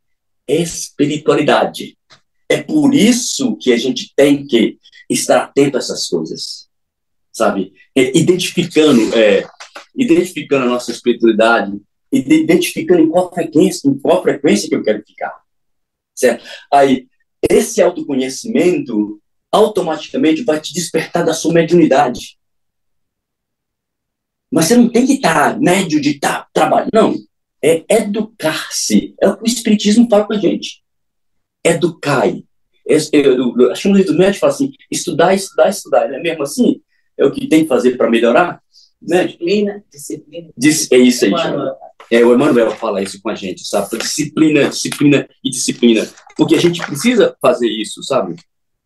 Espiritualidade. É por isso que a gente tem que estar atento a essas coisas. Sabe? Identificando a nossa espiritualidade, identificando em qual frequência que eu quero ficar. Certo? Aí, esse autoconhecimento automaticamente vai te despertar da sua mediunidade. Mas você não tem que estar médio de estar trabalhando. Não. É educar-se. É o que o Espiritismo fala com a gente. Educai. Acho que no livro do médico fala assim, estudar. Não é mesmo assim? É o que tem que fazer para melhorar? Disciplina. É isso aí, o Emmanuel fala isso com a gente, sabe? Disciplina. Porque a gente precisa fazer isso, sabe?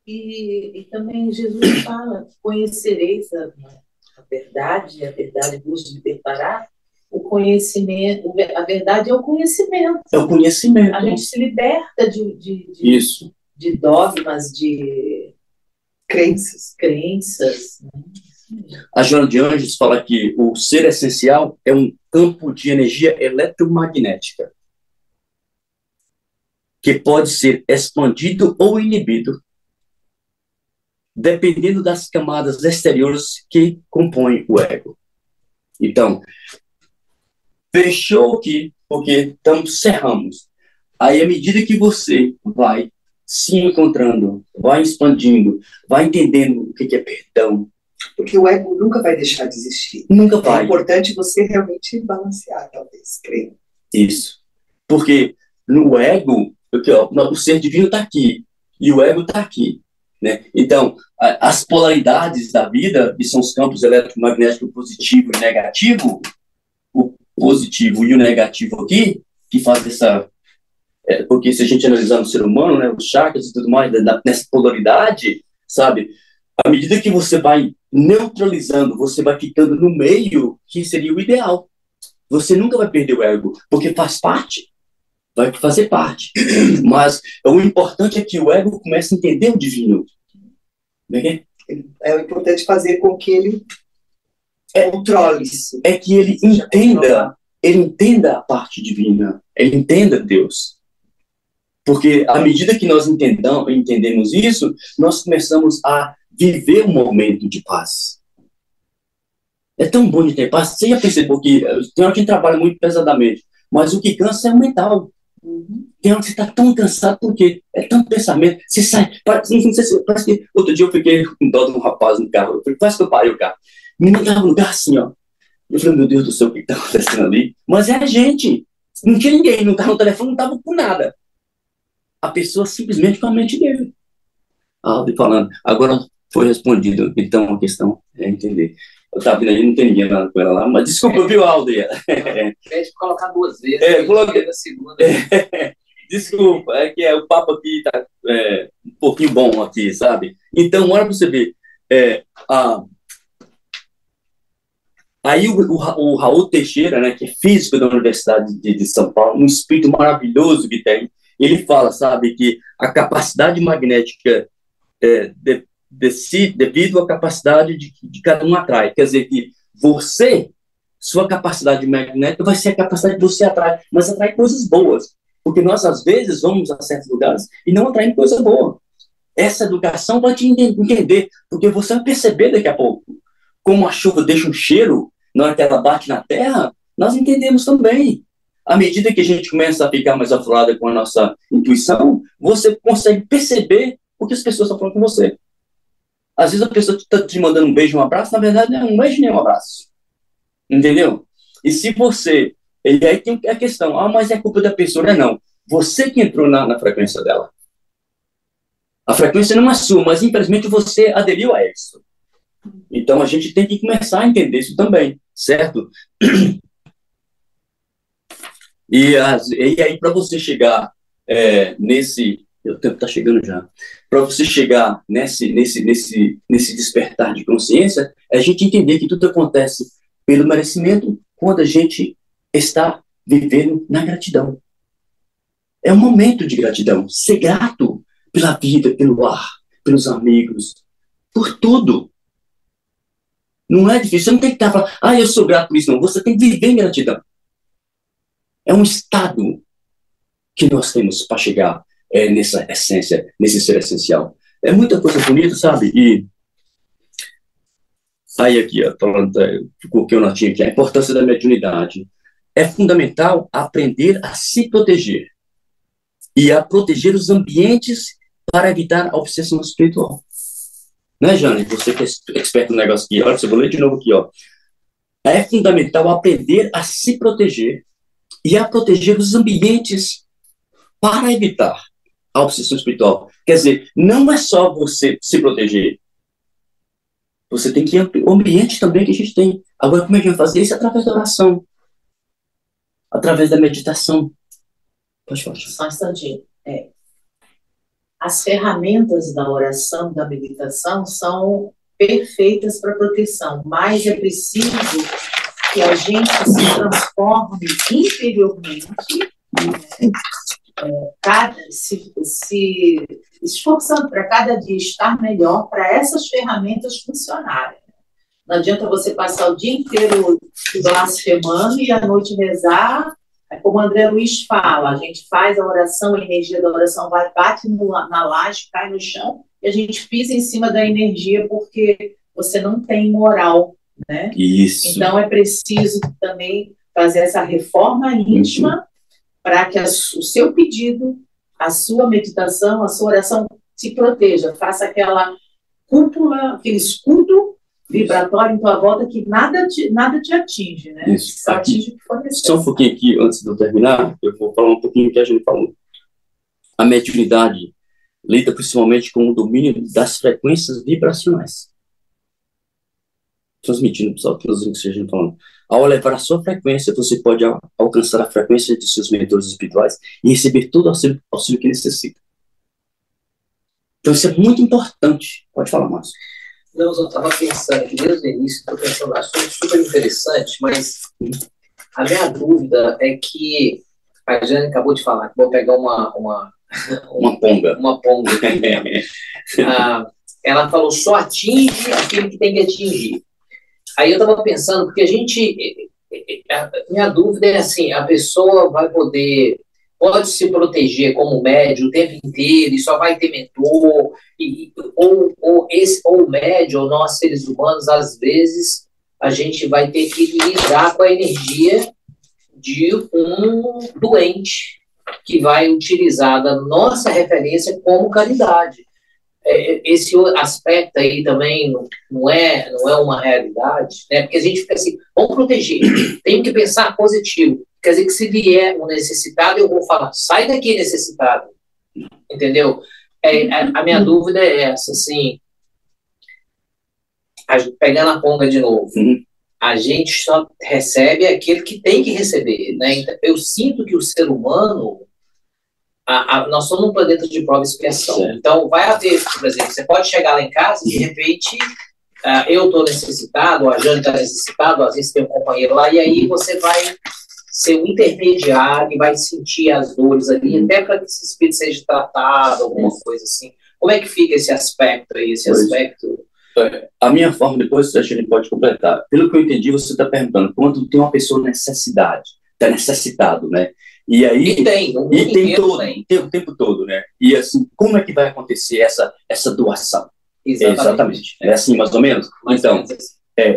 E também Jesus fala, conhecereis a verdade vos libertará. O conhecimento, a verdade é o conhecimento. É o conhecimento. A gente se liberta isso. De dogmas, de crenças. Né? A Joana de Anjos fala que o ser essencial é um campo de energia eletromagnética que pode ser expandido ou inibido, dependendo das camadas exteriores que compõem o ego. Então, fechou aqui, porque cerramos. Aí, à medida que você vai se encontrando, vai expandindo, vai entendendo o que é perdão. Porque o ego nunca vai deixar de existir. Nunca vai. É importante você realmente balancear, talvez, creio. Isso. Porque no ego, o ser divino está aqui, e o ego está aqui. Né? Então, as polaridades da vida, que são os campos eletromagnéticos positivo e negativo, o positivo e o negativo aqui, que faz essa... porque se a gente analisar no ser humano, né, os chakras e tudo mais, nessa polaridade, sabe? À medida que você vai neutralizando, você vai ficando no meio, que seria o ideal. Você nunca vai perder o ego, porque faz parte, vai fazer parte. Mas o importante é que o ego comece a entender o divino. É o importante fazer com que ele controle isso. É que ele entenda a parte divina, ele entenda Deus. Porque à medida que nós entendemos isso, nós começamos a viver um momento de paz. É tão bom de ter paz. Você já percebeu que tem hora que a gente trabalha muito pesadamente, mas o que cansa é o mental. Tem hora que você está tão cansado porque é tanto pensamento. Você sai. Parece que outro dia eu fiquei com dó de um rapaz no carro. Eu falei, quase que eu parei o carro. me ligava no lugar assim, ó. Eu falei, meu Deus do céu, o que está acontecendo ali? Mas é a gente. Não tinha ninguém, não estava no telefone, não estava com nada. A pessoa simplesmente com a mente dele. Falando, agora foi respondido. Então a questão é entender. Eu estava vendo aí, não tem ninguém lá com ela lá, mas desculpa, viu, Aldo? Pede para colocar 2 vezes. Coloquei a segunda. Desculpa, é que o papo aqui está um pouquinho bom aqui, sabe? Então, olha para você ver. Aí o Raul Teixeira, né, que é físico da Universidade de São Paulo, um espírito maravilhoso que tem, ele fala, sabe, que a capacidade magnética devido à capacidade de cada um atrai. Quer dizer que sua capacidade magnética vai ser a capacidade que você atrai, mas atrai coisas boas. Porque nós, às vezes, vamos a certos lugares e não atraímos coisa boa. Essa educação vai te entender, porque você vai perceber daqui a pouco como a chuva deixa um cheiro na hora que ela bate na terra, nós entendemos também. À medida que a gente começa a ficar mais aflorada com a nossa intuição, você consegue perceber o que as pessoas estão falando com você. Às vezes a pessoa está te mandando um beijo, um abraço, na verdade não é um beijo nem um abraço. Entendeu? E se você... E aí tem a questão, mas é culpa da pessoa. Não, você que entrou na frequência dela. A frequência não é sua, mas infelizmente você aderiu a isso. Então a gente tem que começar a entender isso também, certo? E aí para você chegar nesse... O tempo está chegando já. Para você chegar nesse despertar de consciência, é a gente entender que tudo acontece pelo merecimento quando a gente está vivendo na gratidão. É um momento de gratidão. Ser grato pela vida, pelo ar, pelos amigos, por tudo. Não é difícil. Você não tem que estar falando, eu sou grato por isso. Não, você tem que viver em gratidão. É um estado que nós temos para chegar nessa essência, nesse ser essencial. É muita coisa bonita, sabe? E aí aqui, ó, falando, o que eu notinha aqui, a importância da mediunidade. É fundamental aprender a se proteger e a proteger os ambientes para evitar a obsessão espiritual. Né, Jane? Você que é experto no negócio aqui, olha, eu vou ler de novo aqui, ó. É fundamental aprender a se proteger e a proteger os ambientes para evitar a obsessão espiritual. Quer dizer, não é só você se proteger. Você tem que o ambiente também que a gente tem. Agora, como é que a gente vai fazer isso? Através da oração. Através da meditação. Pode falar. Só um instantinho. As ferramentas da oração, da meditação, são perfeitas para proteção, mas é preciso que a gente se transforme interiormente, se esforçando para cada dia estar melhor, para essas ferramentas funcionarem. Não adianta você passar o dia inteiro blasfemando e à noite rezar. Como o André Luiz fala, a gente faz a oração, a energia da oração vai, bate na laje, cai no chão, e a gente pisa em cima da energia porque você não tem moral, né? Isso. Então é preciso também fazer essa reforma íntima para que o seu pedido, a sua meditação, a sua oração se proteja, faça aquela cúpula, aquele escudo vibratório em tua volta que nada te atinge, né? Isso. Só atinge o que for necessário. Só um pouquinho aqui, antes de eu terminar, eu vou falar um pouquinho do que a gente falou. A mediunidade lida principalmente com o domínio das frequências vibracionais. Transmitindo, pessoal, todos os que a gente falando. Ao elevar a sua frequência, você pode alcançar a frequência de seus mentores espirituais e receber todo o auxílio que necessita. Então, isso é muito importante. Pode falar, Márcio. Não, eu estava pensando aqui desde o início, estou pensando, acho super interessante, mas a minha dúvida é que a Jane acabou de falar, que vou pegar uma pomba. Uma pomba aqui. Ela falou, só atinge aquele que tem que atingir. Aí eu estava pensando, porque minha dúvida é assim, a pessoa pode se proteger como médium o tempo inteiro e só vai ter mentor, ou o médium, ou nós seres humanos, às vezes, a gente vai ter que lidar com a energia de um doente que vai utilizar da nossa referência como caridade. esse aspecto aí também não é uma realidade, né? Porque a gente fica assim, vamos proteger, tem que pensar positivo. Quer dizer que se vier um necessitado, eu vou falar, sai daqui necessitado, entendeu? A minha dúvida é essa, assim, pegando a ponta de novo, a gente só recebe aquele que tem que receber, né? Então, eu sinto que o ser humano, nós somos um planeta de prova e expiação. Certo. Então, vai haver, por exemplo, você pode chegar lá em casa e, de repente, eu estou necessitado, a Jane está necessitado, às vezes tem um companheiro lá, e aí você vai ser um intermediário e vai sentir as dores ali, até para que esse espírito seja tratado, alguma coisa assim. Como é que fica esse aspecto aí, esse aspecto? A minha forma, depois a gente pode completar. Pelo que eu entendi, você está perguntando, quando tem uma pessoa necessidade, está necessitado, né? E aí tem o tempo todo, né? E assim, como é que vai acontecer essa doação? Exatamente. É assim, mais ou menos? Então,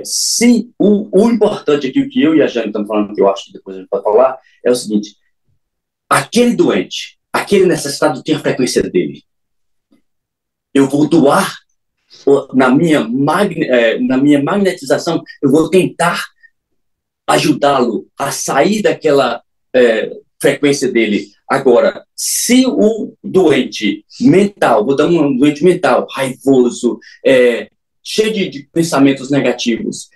se o importante aqui, o que eu e a Jane estamos falando, que eu acho que depois a gente pode falar, é o seguinte: aquele doente, aquele necessitado tem a frequência dele. Eu vou doar na minha magnetização, eu vou tentar ajudá-lo a sair daquela frequência dele. Agora, se o doente mental, vou dar um doente mental, raivoso, cheio de pensamentos negativos,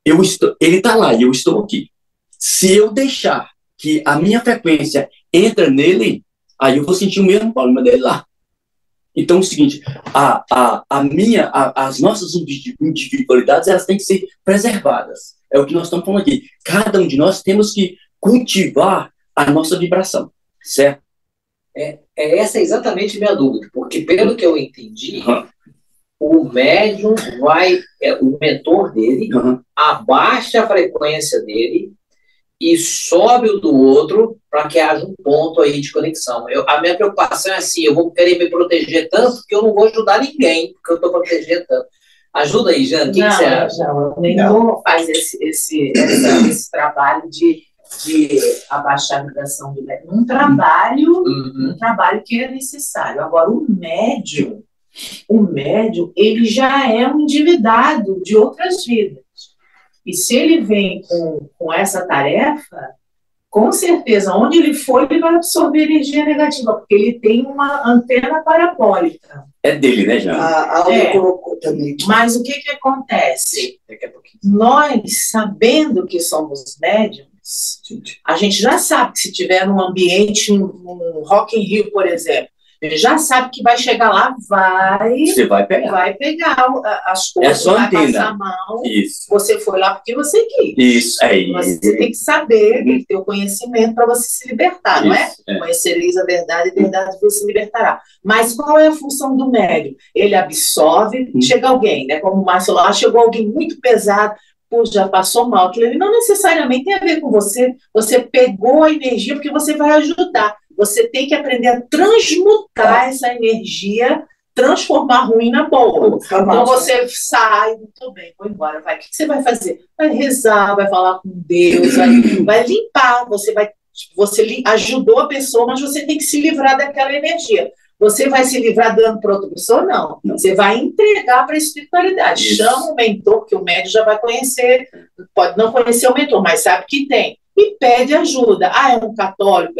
ele está lá e eu estou aqui. Se eu deixar que a minha frequência entre nele, aí eu vou sentir o mesmo problema dele lá. Então, é o seguinte, as nossas individualidades, elas têm que ser preservadas. É o que nós estamos falando aqui. Cada um de nós temos que cultivar a nossa vibração, certo? Essa é exatamente a minha dúvida, porque pelo que eu entendi, o médium o mentor dele, abaixa a frequência dele e sobe o do outro para que haja um ponto aí de conexão. A minha preocupação é assim, eu vou querer me proteger tanto que eu não vou ajudar ninguém, porque eu estou protegendo tanto. Ajuda aí, Jane, o que você acha? Não, o mentor faz esse trabalho de abaixar a vibração do médium. Um trabalho que é necessário. Agora, o médium, ele já é um endividado de outras vidas. E se ele vem com essa tarefa, com certeza, onde ele for, ele vai absorver energia negativa, porque ele tem uma antena parabólica. É dele, né, Jane? A Alda colocou também. Mas o que acontece? Nós, sabendo que somos médiums, a gente já sabe que se tiver num ambiente, um Rock in Rio, por exemplo, ele já sabe que vai chegar lá, você vai pegar as coisas, vai passar a mão. Isso. Você foi lá porque você quis. Isso, Você tem que saber, tem que ter o conhecimento para você se libertar, não é? Conhecereis a verdade e a verdade você se libertará. Mas qual é a função do médium? Ele absorve, chega alguém, né? Como o Márcio lá, chegou alguém muito pesado, já passou mal, aquilo não necessariamente tem a ver com você, você pegou a energia porque você vai ajudar. Você tem que aprender a transmutar essa energia, transformar ruim na boa. Então você sai, muito bem, vou embora, vai. O que você vai fazer? Vai rezar, vai falar com Deus, vai limpar, você ajudou a pessoa, mas você tem que se livrar daquela energia. Você vai se livrar dando para outra pessoa? Não. Você vai entregar para a espiritualidade. Isso. Chama o mentor, que o médium já vai conhecer, pode não conhecer o mentor, mas sabe que tem. E pede ajuda. É um católico,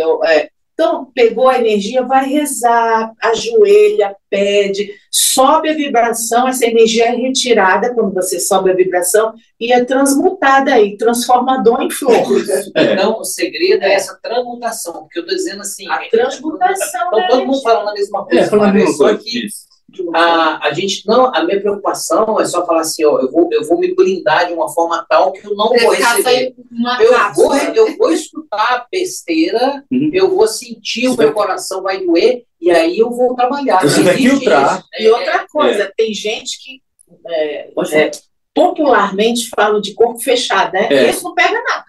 Então, pegou a energia, vai rezar, ajoelha, pede, sobe a vibração, essa energia é retirada quando você sobe a vibração e é transmutada aí, transformador em flor. Então, o segredo é essa transmutação, porque eu estou dizendo assim... A transmutação. Então, todo mundo falando a mesma coisa. Só que a gente não... A minha preocupação é só falar assim, eu vou me blindar de uma forma tal que eu não vou receber. Eu vou escutar besteira, eu vou sentir, o meu coração vai doer, e aí eu vou trabalhar. Você vai filtrar. E outra coisa, tem gente que popularmente fala de corpo fechado, né? Isso não pega nada.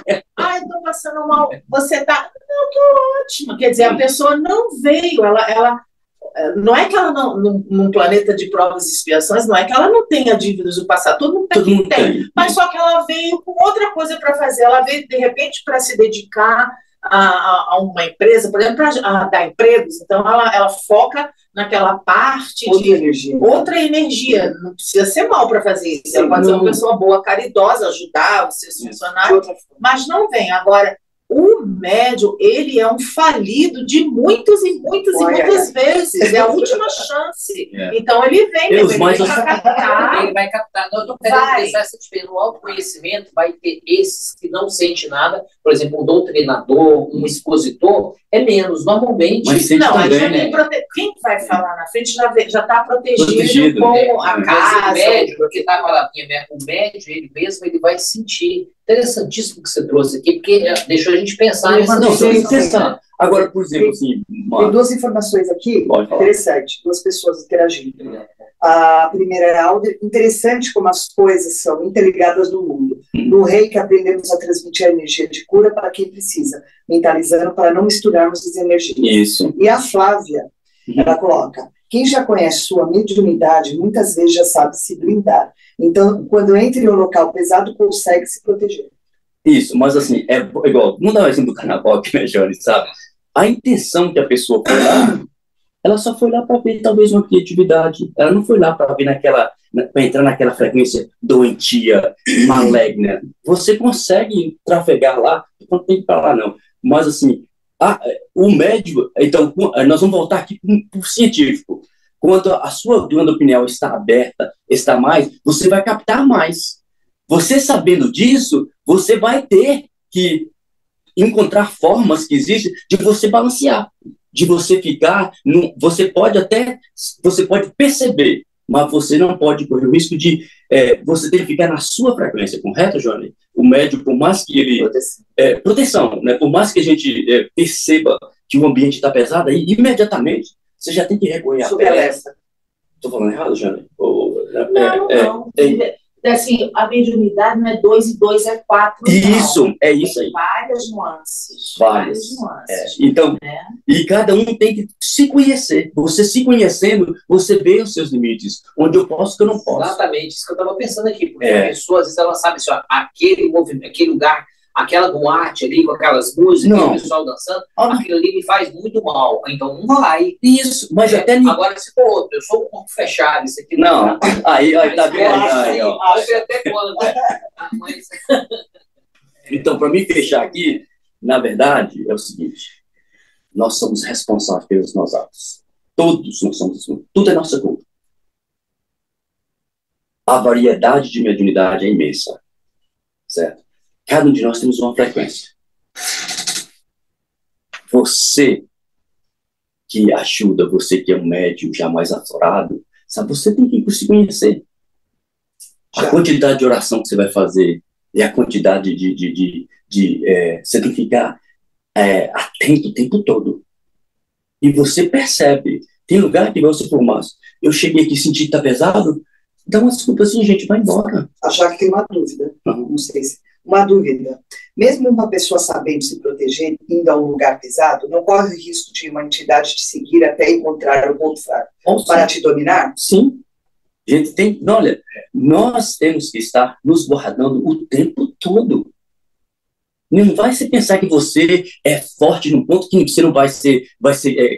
Eu tô passando mal. Você tá... Não, tô ótima. Quer dizer, a pessoa não veio, ela não é que ela num planeta de provas e expiações, não é que ela não tenha dívidas do passado, todo mundo tem, mas só que ela veio com outra coisa para fazer, ela veio de repente para se dedicar a uma empresa, por exemplo, para dar empregos, então ela foca naquela parte Outra de energia. outra energia. Não precisa ser mal para fazer isso. Ela pode ser uma pessoa boa, caridosa, ajudar os seus funcionários, mas não vem. Agora, o médium, ele é um falido de muitas e muitas vezes. É a última chance. Então, ele vem, ele vai captar. Ele vai captar. Não, eu estou querendo deixar essa diferença. No autoconhecimento vai ter esses que não sente nada. Por exemplo, um doutrinador, um expositor, é menos. Normalmente... Mas não, também, quem vai falar na frente já está protegido com a casa. O médium, porque está com a lapinha, o médium, ele mesmo, ele vai sentir. Interessantíssimo que você trouxe aqui, porque deixou a gente pensar nessa. Agora, por exemplo, assim, tem duas informações aqui interessantes, duas pessoas interagindo. A primeira é algo interessante como as coisas são interligadas no mundo. No Reiki aprendemos a transmitir a energia de cura para quem precisa, mentalizando para não misturarmos as energias. Isso. E a Flávia, ela coloca: quem já conhece sua mediunidade muitas vezes já sabe se blindar. Então, quando entra em um local pesado, consegue se proteger. Isso, mas assim, é igual, vamos dar um exemplo do carnaval aqui, né, Johnny, sabe? A intenção que a pessoa foi lá, ela só foi lá para ver talvez uma criatividade, ela não foi lá para ver para entrar naquela frequência doentia, maligna. Você consegue trafegar lá, não tem que ir para lá não, mas assim, o médium, então, nós vamos voltar aqui para o científico. Quando a sua glândula pineal está aberta, está mais, você vai captar mais. Você sabendo disso, você vai ter que encontrar formas que existem de você balancear, de você ficar, você pode perceber, mas você não pode correr o risco de você ter que ficar na sua frequência, correto, Johnny? O médium, por mais que ele... proteção, né? Por mais que a gente perceba que o ambiente está pesado, aí imediatamente você já tem que recorrer a peça. Estou falando errado, Jane? Não. Assim, a mediunidade não é 2 e 2 é 4. Isso, é isso aí. Várias nuances. Então, e cada um tem que se conhecer. Você se conhecendo, você vê os seus limites. Onde eu posso, que eu não posso. Exatamente, isso que eu estava pensando aqui. Porque a pessoa, às vezes, ela sabe assim, ó, aquele movimento, aquele lugar, aquela boate ali, com aquelas músicas, o pessoal dançando, aquilo ali me faz muito mal. Então não vai. Isso, mas até... Agora, se for outro, eu sou um pouco fechado, isso aqui não. Aí tá bem aí, ó. Até quando, né? Então, para mim fechar aqui, na verdade, é o seguinte: nós somos responsáveis pelos nossos atos. Todos nós somos, tudo é nossa culpa. A variedade de mediunidade é imensa, certo? Cada um de nós temos uma frequência. Você que ajuda, você que é um médium já mais aflorado, sabe, você tem que se conhecer. A quantidade de oração que você vai fazer e a quantidade você tem que ficar atento o tempo todo. E você percebe. Tem lugar que você for, mas eu cheguei aqui e senti que tá pesado, dá uma desculpa assim, gente, vai embora. Achar que tem uma dúvida. Não sei se... Uma dúvida. Mesmo uma pessoa sabendo se proteger, indo a um lugar pesado, não corre o risco de uma entidade te seguir até encontrar o ponto fraco para te dominar? Sim. A gente olha, nós temos que estar nos guardando o tempo todo. Não vai se pensar que você é forte num ponto que você não vai ser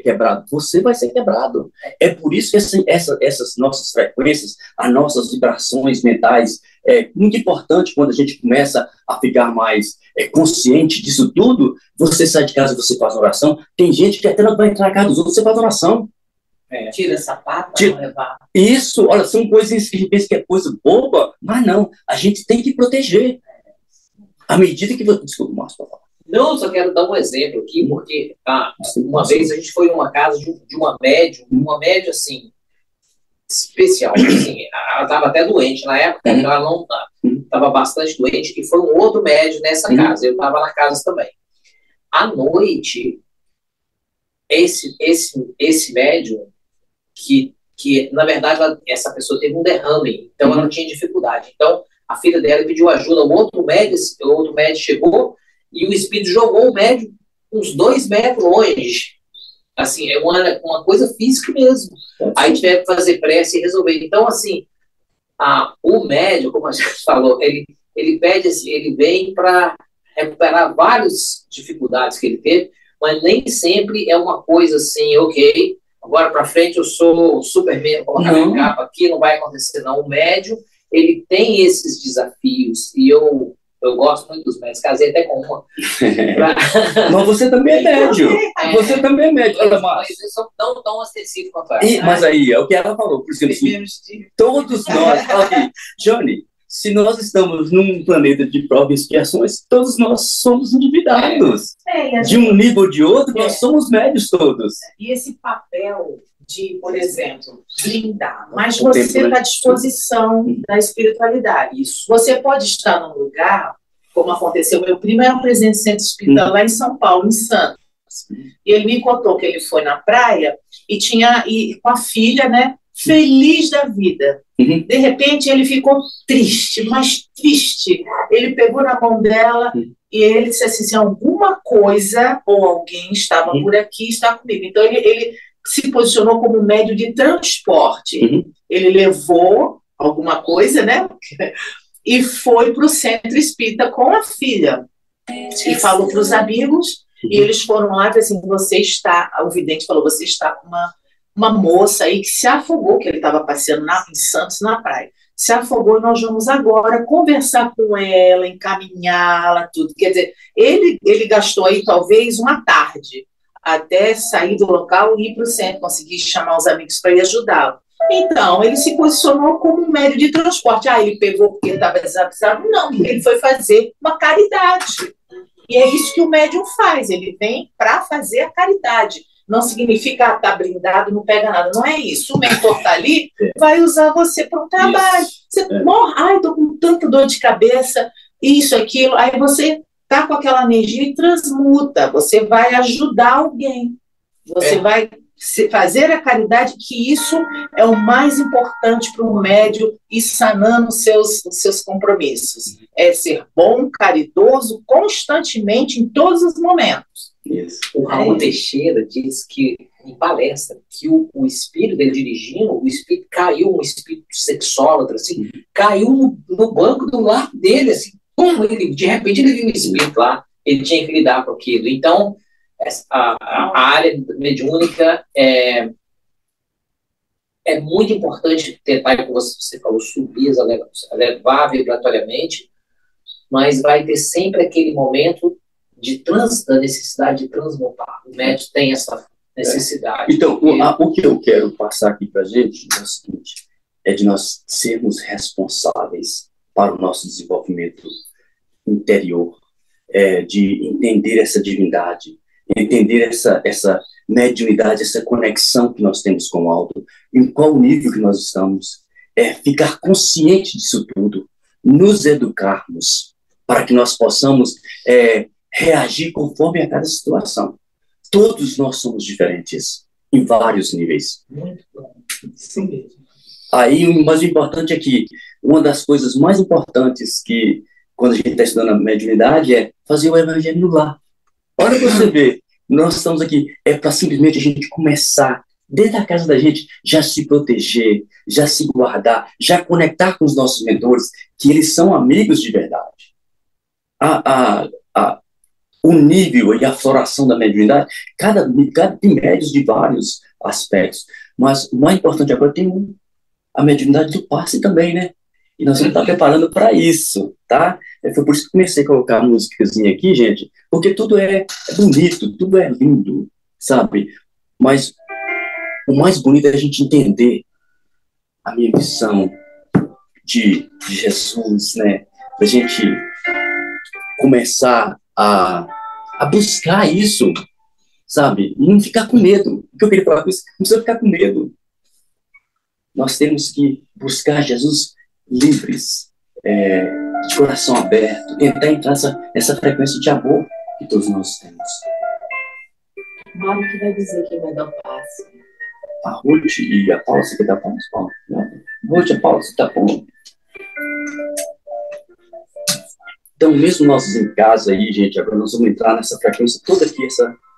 quebrado. Você vai ser quebrado. É por isso que essas nossas frequências, as nossas vibrações mentais, é muito importante quando a gente começa a ficar mais consciente disso tudo. Você sai de casa, você faz oração. Tem gente que até não vai entrar na casa dos outros, você faz oração. Tira sapato para não levar. Isso, olha, são coisas que a gente pensa que é coisa boba, mas não, a gente tem que proteger. À medida que você... Desculpa, Márcio, para falar. Não, só quero dar um exemplo aqui, porque uma vez a gente foi em uma casa de uma médium assim, especial. Assim, ela estava até doente na época, ela não estava bastante doente, e foi um outro médium nessa casa. Eu estava na casa também. À noite, esse médium, que na verdade essa pessoa teve um derrame, então ela tinha dificuldade. Então, a filha dela pediu ajuda, o outro médico chegou e o espírito jogou o médico uns 2 metros longe. Assim, é uma coisa física mesmo. Aí tiver que fazer prece e resolver. Então, assim, o médico, como a gente falou, ele pede assim, ele vem para recuperar várias dificuldades que ele teve, mas nem sempre é uma coisa assim, ok, agora para frente eu sou o Superman, vou colocar minha capa aqui, não vai acontecer não. O médium, ele tem esses desafios, e eu gosto muito dos médios, casei até com uma. Mas você também é médio. Você também é médio. Mas eles são tão acessíveis quanto ela. Mas aí, é o que ela falou. Por exemplo, todos nós... Okay, Johnny, se nós estamos num planeta de provas e expiações, todos nós somos endividados. De um nível ou de outro, nós somos médios todos. E esse papel de, por exemplo, blindar, mas você está à disposição da espiritualidade. Isso. Você pode estar num lugar, como aconteceu, meu primo era um presidente do Centro Espírita lá em São Paulo, em Santos. E ele me contou que ele foi na praia e com a filha, né, feliz da vida. De repente ele ficou triste, mas triste. Ele pegou na mão dela e ele disse assim, se alguma coisa ou alguém estava por aqui, está comigo. Então ele se posicionou como médio de transporte. Ele levou alguma coisa, né? E foi para o Centro Espírita com a filha. E falou para os amigos, e eles foram lá e assim, o vidente falou, você está com uma moça aí que se afogou, que ele estava passeando em Santos, na praia. Se afogou e nós vamos agora conversar com ela, encaminhá-la, tudo. Quer dizer, ele gastou aí talvez uma tarde até sair do local e ir para o centro, conseguir chamar os amigos para ir ajudá-lo. Então, ele se posicionou como um médio de transporte. Ele pegou porque estava desavisado? Não, ele foi fazer uma caridade. E é isso que o médium faz, ele vem para fazer a caridade. Não significa estar blindado, não pega nada, não é isso. O mentor está ali, vai usar você para um trabalho. Você morre, estou com tanta dor de cabeça, isso, aquilo, aí você está com aquela energia e transmuta, você vai ajudar alguém, você vai fazer a caridade, que isso é o mais importante para um médium ir sanando os seus compromissos. É ser bom, caridoso, constantemente, em todos os momentos. O Raul Teixeira diz que, em palestra, que o espírito dele dirigindo, o espírito caiu, um espírito sexólatra, assim, caiu no banco do lado dele, assim, de repente ele viu o espírito lá, ele tinha que lidar com aquilo. Então, a área mediúnica é muito importante tentar, como você falou, subir, elevar vibratoriamente, mas vai ter sempre aquele momento da necessidade de transmutar. O médico tem essa necessidade. Então, o que eu quero passar aqui para a gente é o seguinte, é de nós sermos responsáveis para o nosso desenvolvimento interior, de entender essa divindade, entender essa mediunidade, essa conexão que nós temos com o alto, em qual nível que nós estamos, ficar consciente disso tudo, nos educarmos, para que nós possamos reagir conforme a cada situação. Todos nós somos diferentes, em vários níveis. Muito bom. Sim mesmo. Aí, mas o importante é que uma das coisas mais importantes que, quando a gente está estudando a mediunidade, é fazer o evangelho no lar. Olha para você ver, nós estamos aqui, para simplesmente a gente começar, desde a casa da gente, já se proteger, já se guardar, já conectar com os nossos mentores, que eles são amigos de verdade. O nível e a floração da mediunidade, cada tem médios de vários aspectos, mas o mais importante agora tem a mediunidade do passe também, né? E nós vamos estar preparando para isso, tá? Foi por isso que comecei a colocar a músicazinha aqui, gente, porque tudo é bonito, tudo é lindo, sabe? Mas o mais bonito é a gente entender a minha missão de Jesus, né? Para a gente começar a buscar isso, sabe? E não ficar com medo. O que eu queria falar com isso? Não precisa ficar com medo. Nós temos que buscar Jesus livres, de coração aberto, tentar entrar nessa frequência de amor que todos nós temos. Mário que vai dizer quem vai dar o passe. A Ruth e a Paula, você quer dar passe, Paula? Ruth e a Paula, você tá bom? Então, mesmo nós em casa aí, gente, agora nós vamos entrar nessa frequência toda aqui,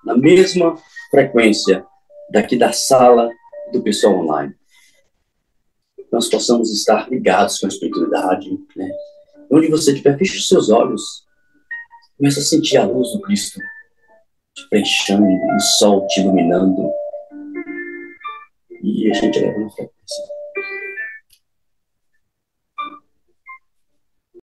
na mesma frequência daqui da sala do pessoal online. Nós possamos estar ligados com a espiritualidade, né? Onde você estiver, feche os seus olhos. Começa a sentir a luz do Cristo te preenchendo, o sol te iluminando. E a gente leva na frequência.